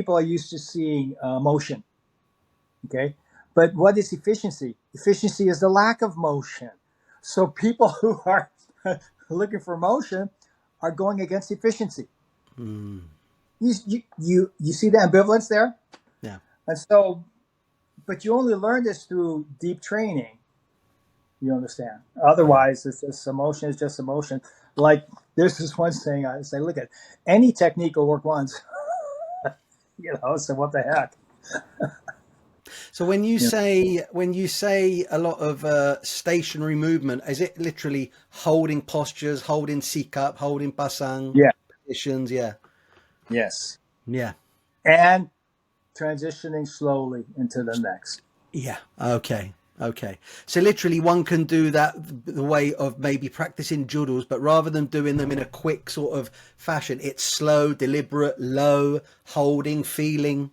are used to seeing motion, okay? But what is efficiency? Efficiency is the lack of motion. So people who are looking for motion are going against efficiency. Mm, You see the ambivalence there? yeah. And so, but you only learn this through deep training. You understand? Yeah. Otherwise, it's just emotion is just emotion. Like there's this one saying I say, look at any technique will work once. So what the heck? So when you say a lot of stationary movement, is it literally holding postures, holding sikap, holding pasang Yeah. positions? Yeah. Yes. Yeah. And transitioning slowly into the next. Yeah. Okay. Okay. So literally one can do that the way of maybe practicing judos, but rather than doing them in a quick sort of fashion, it's slow, deliberate, low, holding, feeling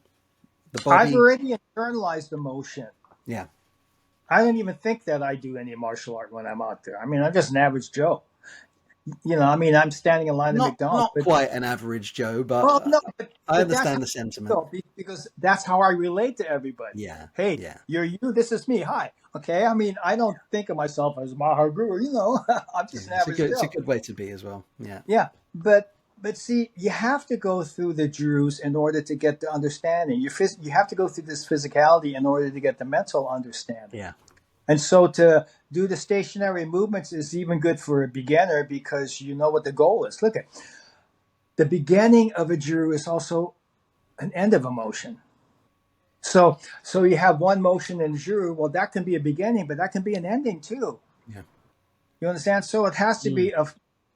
the I've body. already internalized the motion. Yeah. I don't even think that I do any martial art when I'm out there. I mean, I'm just an average Joe. I mean, I'm standing in line at McDonald's, Not but quite an average Joe, but well, no, I but that's how understand the sentiment. so because that's how I relate to everybody. Yeah, Hey, yeah, you're you. This is me. Hi. Okay. I mean, I don't think of myself as Maha Guru. I'm yeah. just an average It's a Joe. good way to be as well. Yeah, Yeah, but see, you have to go through the Jews in order to get the understanding. You have to go through this physicality in order to get the mental understanding. yeah, And so to do the stationary movements is even good for a beginner because you know what the goal is. Look at the beginning of a Jew is also an end of a motion. So you have one motion in Jew. Well, that can be a beginning, but that can be an ending too. yeah. You understand? So it has to Mm, be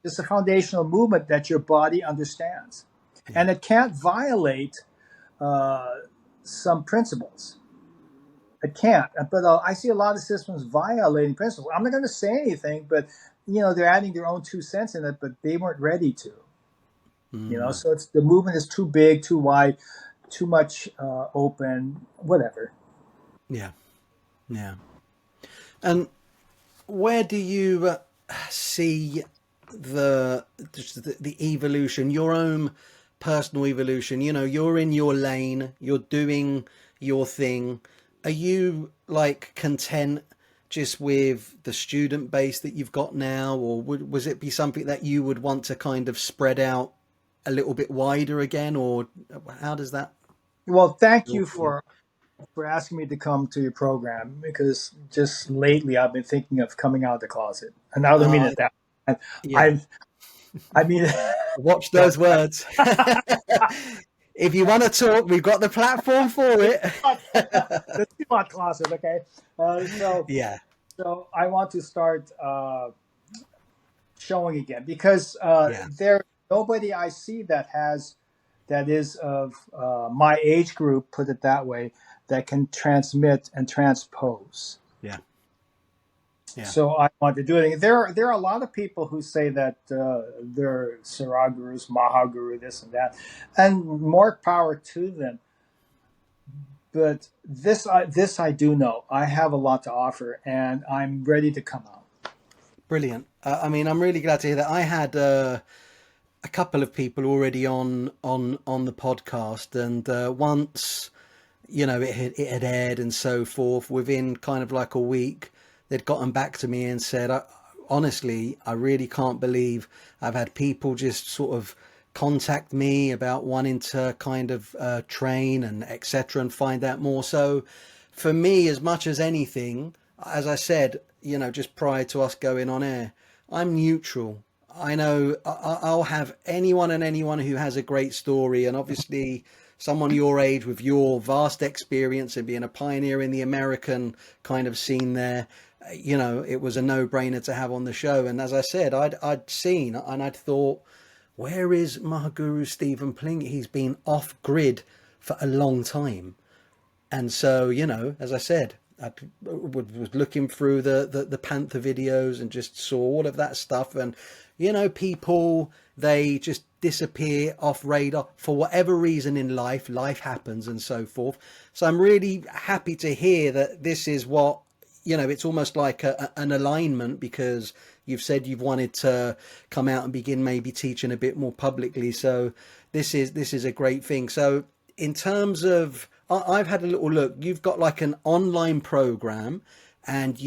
just a foundational movement that your body understands, yeah, and it can't violate uh, some principles. It can't. But I see a lot of systems violating principles. I'm not going to say anything, but they're adding their own 2 cents in it, but they weren't ready to. mm, So it's the movement is too big, too wide, too much open, whatever. yeah, yeah. And where do you see just the evolution, your own personal evolution? You're in your lane, you're doing your thing. Are you like content just with the student base that you've got now, or was it be something that you would want to kind of spread out a little bit wider again, or how does that Well, thank feel you for you? for asking me to come to your program because just lately I've been thinking of coming out of the closet, and I don't mean Uh, it that. yeah, I I mean, watch no, those words. If you want to talk, we've got the platform for it. the Silat closet. Okay, so Yeah, so I want to start showing again because yeah, there's nobody I see that is of my age group, put it that way, that can transmit and transpose. yeah, yeah. So I want to do it. There are a lot of people who say that they're Serak gurus, Maha guru, this and that, and more power to them. But this I do know. I have a lot to offer, and I'm ready to come out. Brilliant. I mean, I'm really glad to hear that. I had a couple of people already on the podcast, and once it had aired and so forth, within kind of like a week, they'd gotten back to me and said, honestly, I really can't believe I've had people just sort of contact me about wanting to kind of train and etc. and find out more. So for me, as much as anything, as I said, just prior to us going on air, I'm neutral. I know I'll have anyone who has a great story, and obviously someone your age with your vast experience and being a pioneer in the American kind of scene there, it was a no-brainer to have on the show. And as I said, I'd seen and I'd thought, where is Mahaguru Stephen Plink? He's been off grid for a long time. And so, as I said, I was looking through the Panther videos and just saw all of that stuff. And, people, they just disappear off radar for whatever reason in life. Life happens and so forth. So I'm really happy to hear that this is what, it's almost like an alignment, because you've said you've wanted to come out and begin maybe teaching a bit more publicly. So this is a great thing. So in terms of, I've had a little look. You've got like an online program, and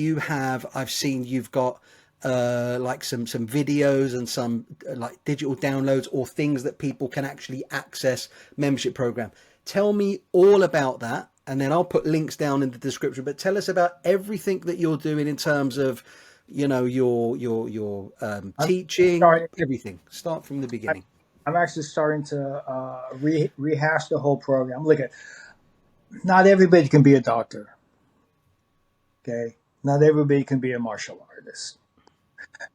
I've seen you've got like some videos and some like digital downloads or things that people can actually access membership program. Tell me all about that, and then I'll put links down in the description. But tell us about everything that you're doing in terms of, your I'm teaching, starting. everything. Start from the beginning. I'm actually starting to rehash the whole program. Look at, not everybody can be a doctor. Okay, not everybody can be a martial artist,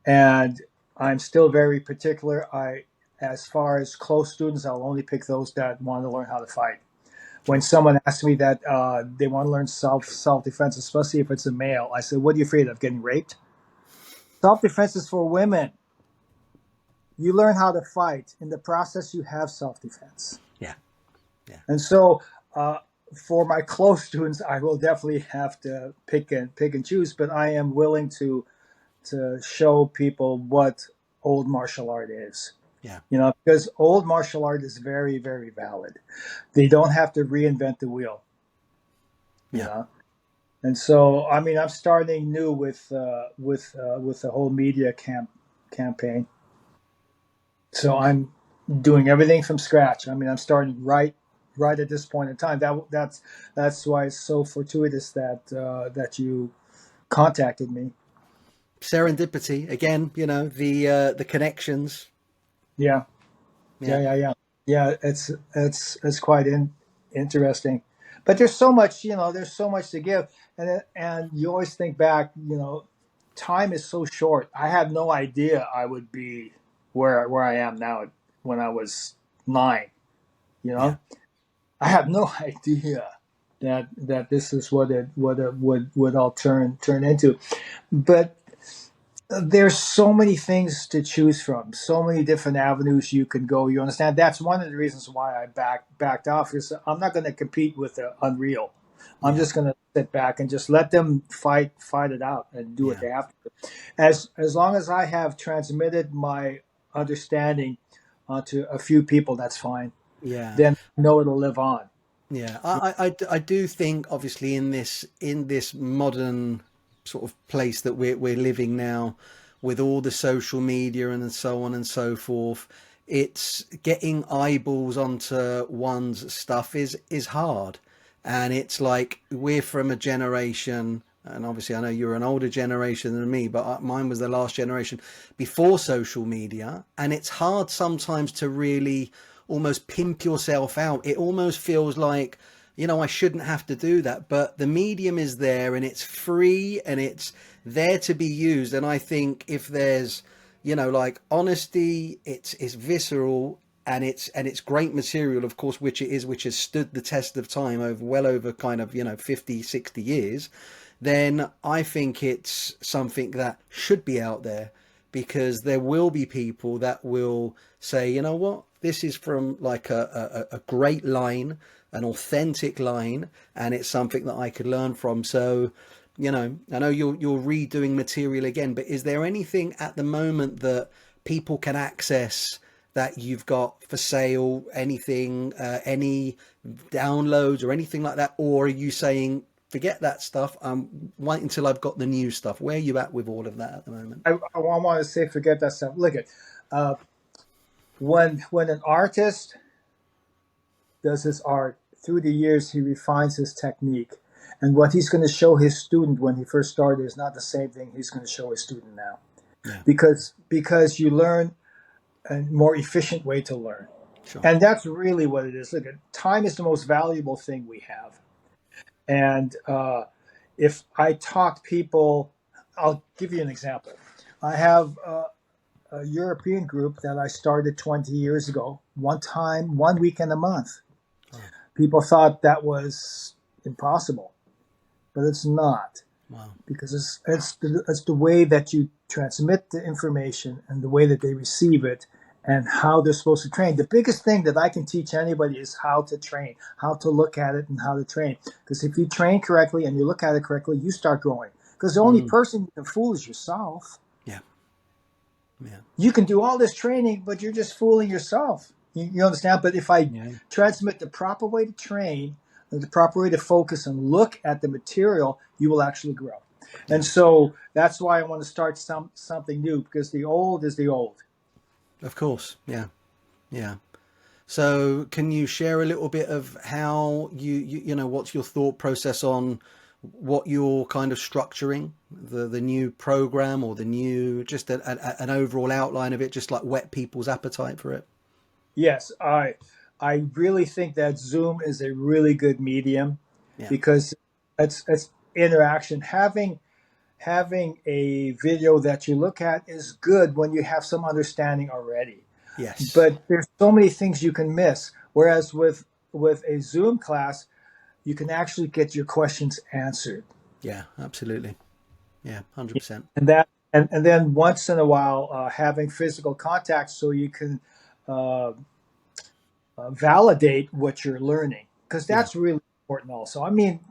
and I'm still very particular. As far as close students, I'll only pick those that want to learn how to fight. When Sure. someone asks me that they want to learn self defense, especially if it's a male, I said, "What are you afraid of? Getting raped?" Self defense is for women. You learn how to fight. In the process, you have self defense. Yeah. Yeah. And so for my close students, I will definitely have to pick and choose, but I am willing to show people what old martial art is. Yeah. Because old martial art is very, very valid. They don't have to reinvent the wheel, you Yeah. know. And so, I mean, I'm starting new with the whole media campaign. So I'm doing everything from scratch. I mean, I'm starting right at this point in time. That's why it's so fortuitous that you contacted me. Serendipity again, the connections. Yeah, Yeah. yeah. It's quite interesting. But there's so much, there's so much to give, and you always think back, time is so short. I had no idea I would be where I am now when I was 9. You Yeah. know, I have no idea that this is what it would all turn into. But there's so many things to choose from, so many different avenues you can go. You understand? That's one of the reasons why I backed off, because I'm not going to compete with the Unreal. I'm Yeah. just going to sit back and just let them fight it out and do what Yeah. they have to do. As long as I have transmitted my understanding onto a few people, that's fine. Yeah. Then I know it'll live on. Yeah, I do think obviously in this modern sort of place that we're living now, with all the social media and so on and so forth, it's getting eyeballs onto one's stuff is hard, and it's like we're from a generation. And obviously, I know you're an older generation than me, but mine was the last generation before social media. And it's hard sometimes to really almost pimp yourself out. It almost feels like, I shouldn't have to do that. But the medium is there and it's free and it's there to be used. And I think if there's, like honesty, it's visceral, and it's great material, of course, which it is, which has stood the test of time over kind of 50, 60 years, then I think it's something that should be out there, because there will be people that will say, you know what, this is from like a great line, an authentic line, and it's something that I could learn from. So, I know you're redoing material again, but is there anything at the moment that people can access that you've got for sale? Anything, any downloads or anything like that? Or are you saying, forget that stuff, wait until I've got the new stuff? Where are you at with all of that at the moment? I want to say, forget that stuff. Look at when an artist does his art through the years, he refines his technique, and what he's going to show his student when he first started is not the same thing he's going to show his student now, Yeah. because you learn a more efficient way to learn. Sure. And that's really what it is. Look, time is the most valuable thing we have. And if I talk people, I'll give you an example. I have a European group that I started 20 years ago, one weekend a month. Oh. People thought that was impossible, but it's not. Wow. Because it's the way that you transmit the information and the way that they receive it and how they're supposed to train. The biggest thing that I can teach anybody is how to train, how to look at it and how to train. Because if you train correctly and you look at it correctly, you start growing. Because the only person you can fool is yourself. Yeah. Yeah. You can do all this training, but you're just fooling yourself. You understand? But if I transmit the proper way to train, and the proper way to focus and look at the material, you will actually grow. Yeah. And so that's why I want to start something new, because the old is the old. Of course. Yeah. Yeah. So can you share a little bit of how you know, what's your thought process on what you're kind of structuring, the new program, or the new, just an overall outline of it, just like whet people's appetite for it? Yes, I really think that Zoom is a really good medium, because it's interaction. Having a video that you look at is good when you have some understanding already. Yes. But there's so many things you can miss. Whereas with a Zoom class, you can actually get your questions answered. Yeah, absolutely. Yeah, 100%. And then once in a while, having physical contact so you can validate what you're learning, because that's really important also. I mean,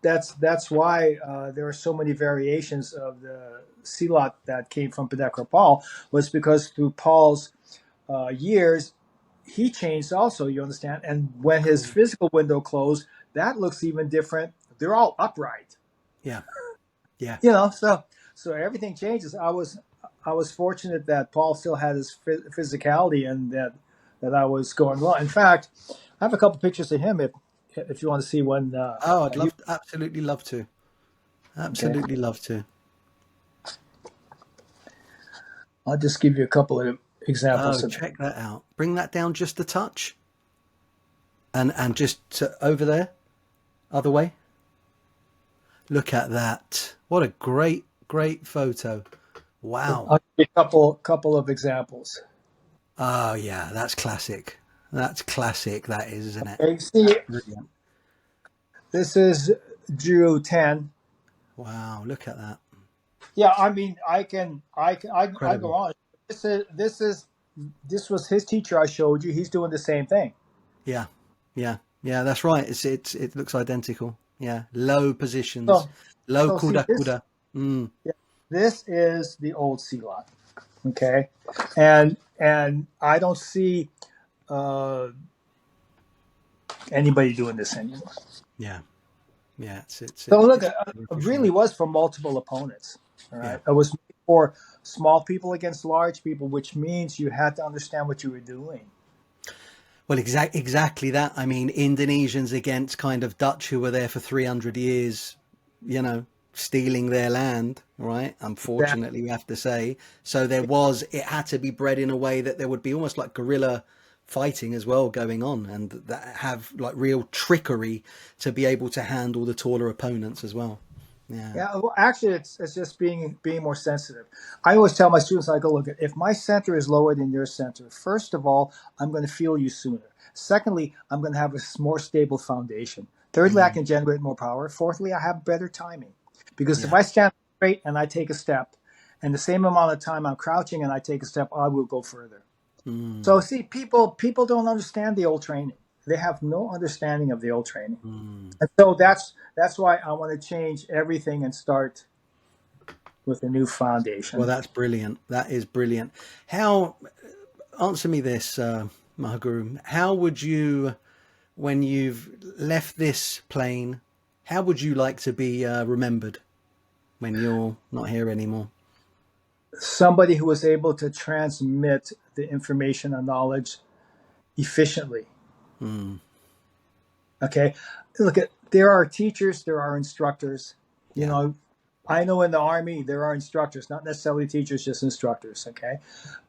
that's why there are so many variations of the Silat that came from Pedekra Paul, was because through Paul's years, he changed also, you understand? And when his Cool. physical window closed, that looks even different. They're all upright, Yeah. Yeah. you know, so everything changes. I was fortunate that Paul still had his physicality and that I was going well. In fact, I have a couple pictures of him if you want to see one. Oh, I'd He, love, absolutely love to. okay, Absolutely love to. I'll just give you a couple of examples Oh, of. check that out. Bring that down just a touch, and just over there, other way. Look at that. What a great, great photo. Wow. I'll give you a couple of examples. Oh yeah, that's classic. That's classic. That is, isn't it? Okay, see, That's brilliant. this is Drew 10. Wow, look at that. Yeah, I mean, I go Incredible. on. This was his teacher I showed you. He's doing the same thing. Yeah, yeah, yeah. That's right. It looks identical. Yeah, low positions, So low so see kuda this. kuda. Mm, Yeah, this is the old Silat. Okay, and I don't see uh, anybody doing this anymore. yeah, yeah. So look, It's it efficient. really was for multiple opponents. All Yeah. right, it was made for small people against large people, which means you had to understand what you were doing. Well, exactly that. I mean, Indonesians against kind of Dutch who were there for 300 years, you know, stealing their land, right? That Unfortunately, we have to say. So it had to be bred in a way that there would be almost like guerrilla fighting as well going on, and that have like real trickery to be able to handle the taller opponents as well. Yeah. Yeah, well, actually, it's just being more sensitive. I always tell my students, I go, look, if my center is lower than your center, first of all, I'm going to feel you sooner. Secondly, I'm going to have a more stable foundation. Thirdly, I Mm, can generate more power. Fourthly, I have better timing, because if yeah. I stand straight and I take a step, and the same amount of time I'm crouching and I take a step, I will go further. So Mm, see, people don't understand the old training. They have no understanding of the old training. mm. And so that's why I want to change everything and start with a new Well, foundation. that's brilliant. That is brilliant. How, answer me this, Mahaguru. How would you, when you've left this plane, how would you like to be remembered when you're not here anymore? Somebody who was able to transmit the information and knowledge efficiently. Mm, Okay. Look at there are teachers, there are instructors. You yeah, know, I know in the Army there are instructors, not necessarily teachers, just instructors. Okay.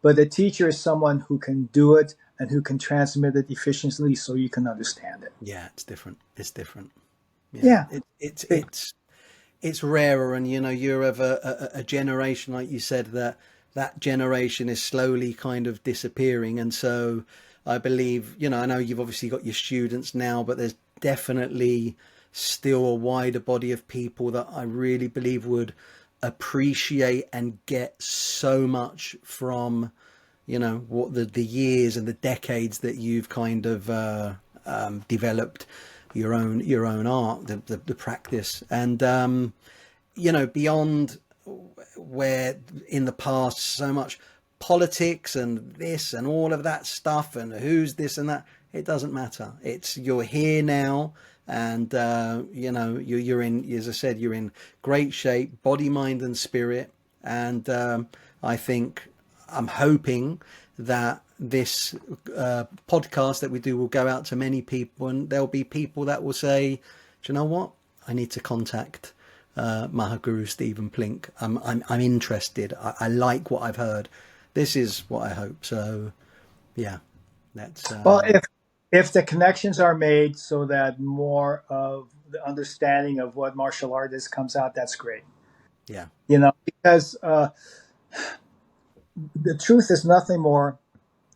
But the teacher is someone who can do it and who can transmit it efficiently so you can understand it. yeah, it's different. It's different. Yeah, Yeah. it's rarer, and you know, you're of a generation, like you said, that generation is slowly kind of disappearing, and so I believe, you know, I know you've obviously got your students now, but there's definitely still a wider body of people that I really believe would appreciate and get so much from, you know, what the years and the decades that you've kind of developed your own art, the practice, and you know, beyond where in the past so much politics and this and all of that stuff and who's this and that, it doesn't matter. It's you're here now, and you know, you're in, as I said, you're in great shape, body, mind, and spirit, and I think, I'm hoping that this podcast that we do will go out to many people, and there'll be people that will say, do you know what, I need to contact Mahaguru Stephen Plink. I'm interested. I like what I've heard. This is what I hope. So yeah, that's Well, if the connections are made so that more of the understanding of what martial art is comes out, that's great. yeah, You know, because the truth is nothing more,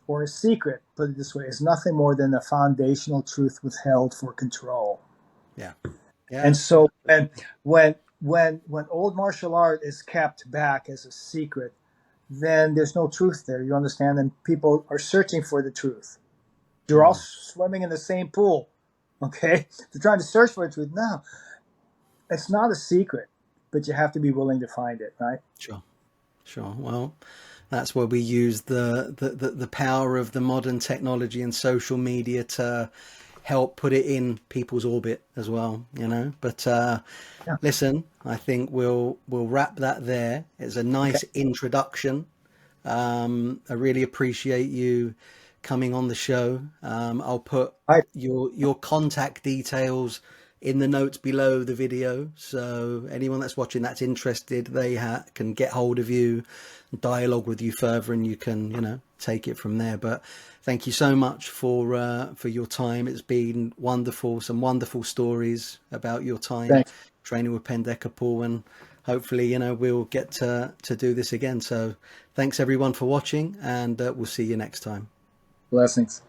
or a secret, put it this way, is nothing more than a foundational truth withheld for control. yeah, And yeah, so when old martial art is kept back as a secret, then there's no truth there. You understand? And people are searching for the truth. You're all mm, swimming in the same pool. Okay, they're trying to search for the truth. No, it's not a secret, but you have to be willing to find it, right? Sure. Sure. Well, that's where we use the power of the modern technology and social media to help put it in people's orbit as well, you know. But Yeah. listen, I think we'll wrap that there. It's a Okay. nice introduction. I really appreciate you coming on the show. I'll put All right. your contact details in the notes below the video, so anyone that's watching that's interested, they can get hold of you, dialogue with you further, and you can, you know, take it from there. But thank you so much for your time. It's been wonderful. Some wonderful stories about your time Thanks. training with Pendekapul, and hopefully, you know, we'll get to do this again. So thanks everyone for watching, and we'll see you next time. Blessings.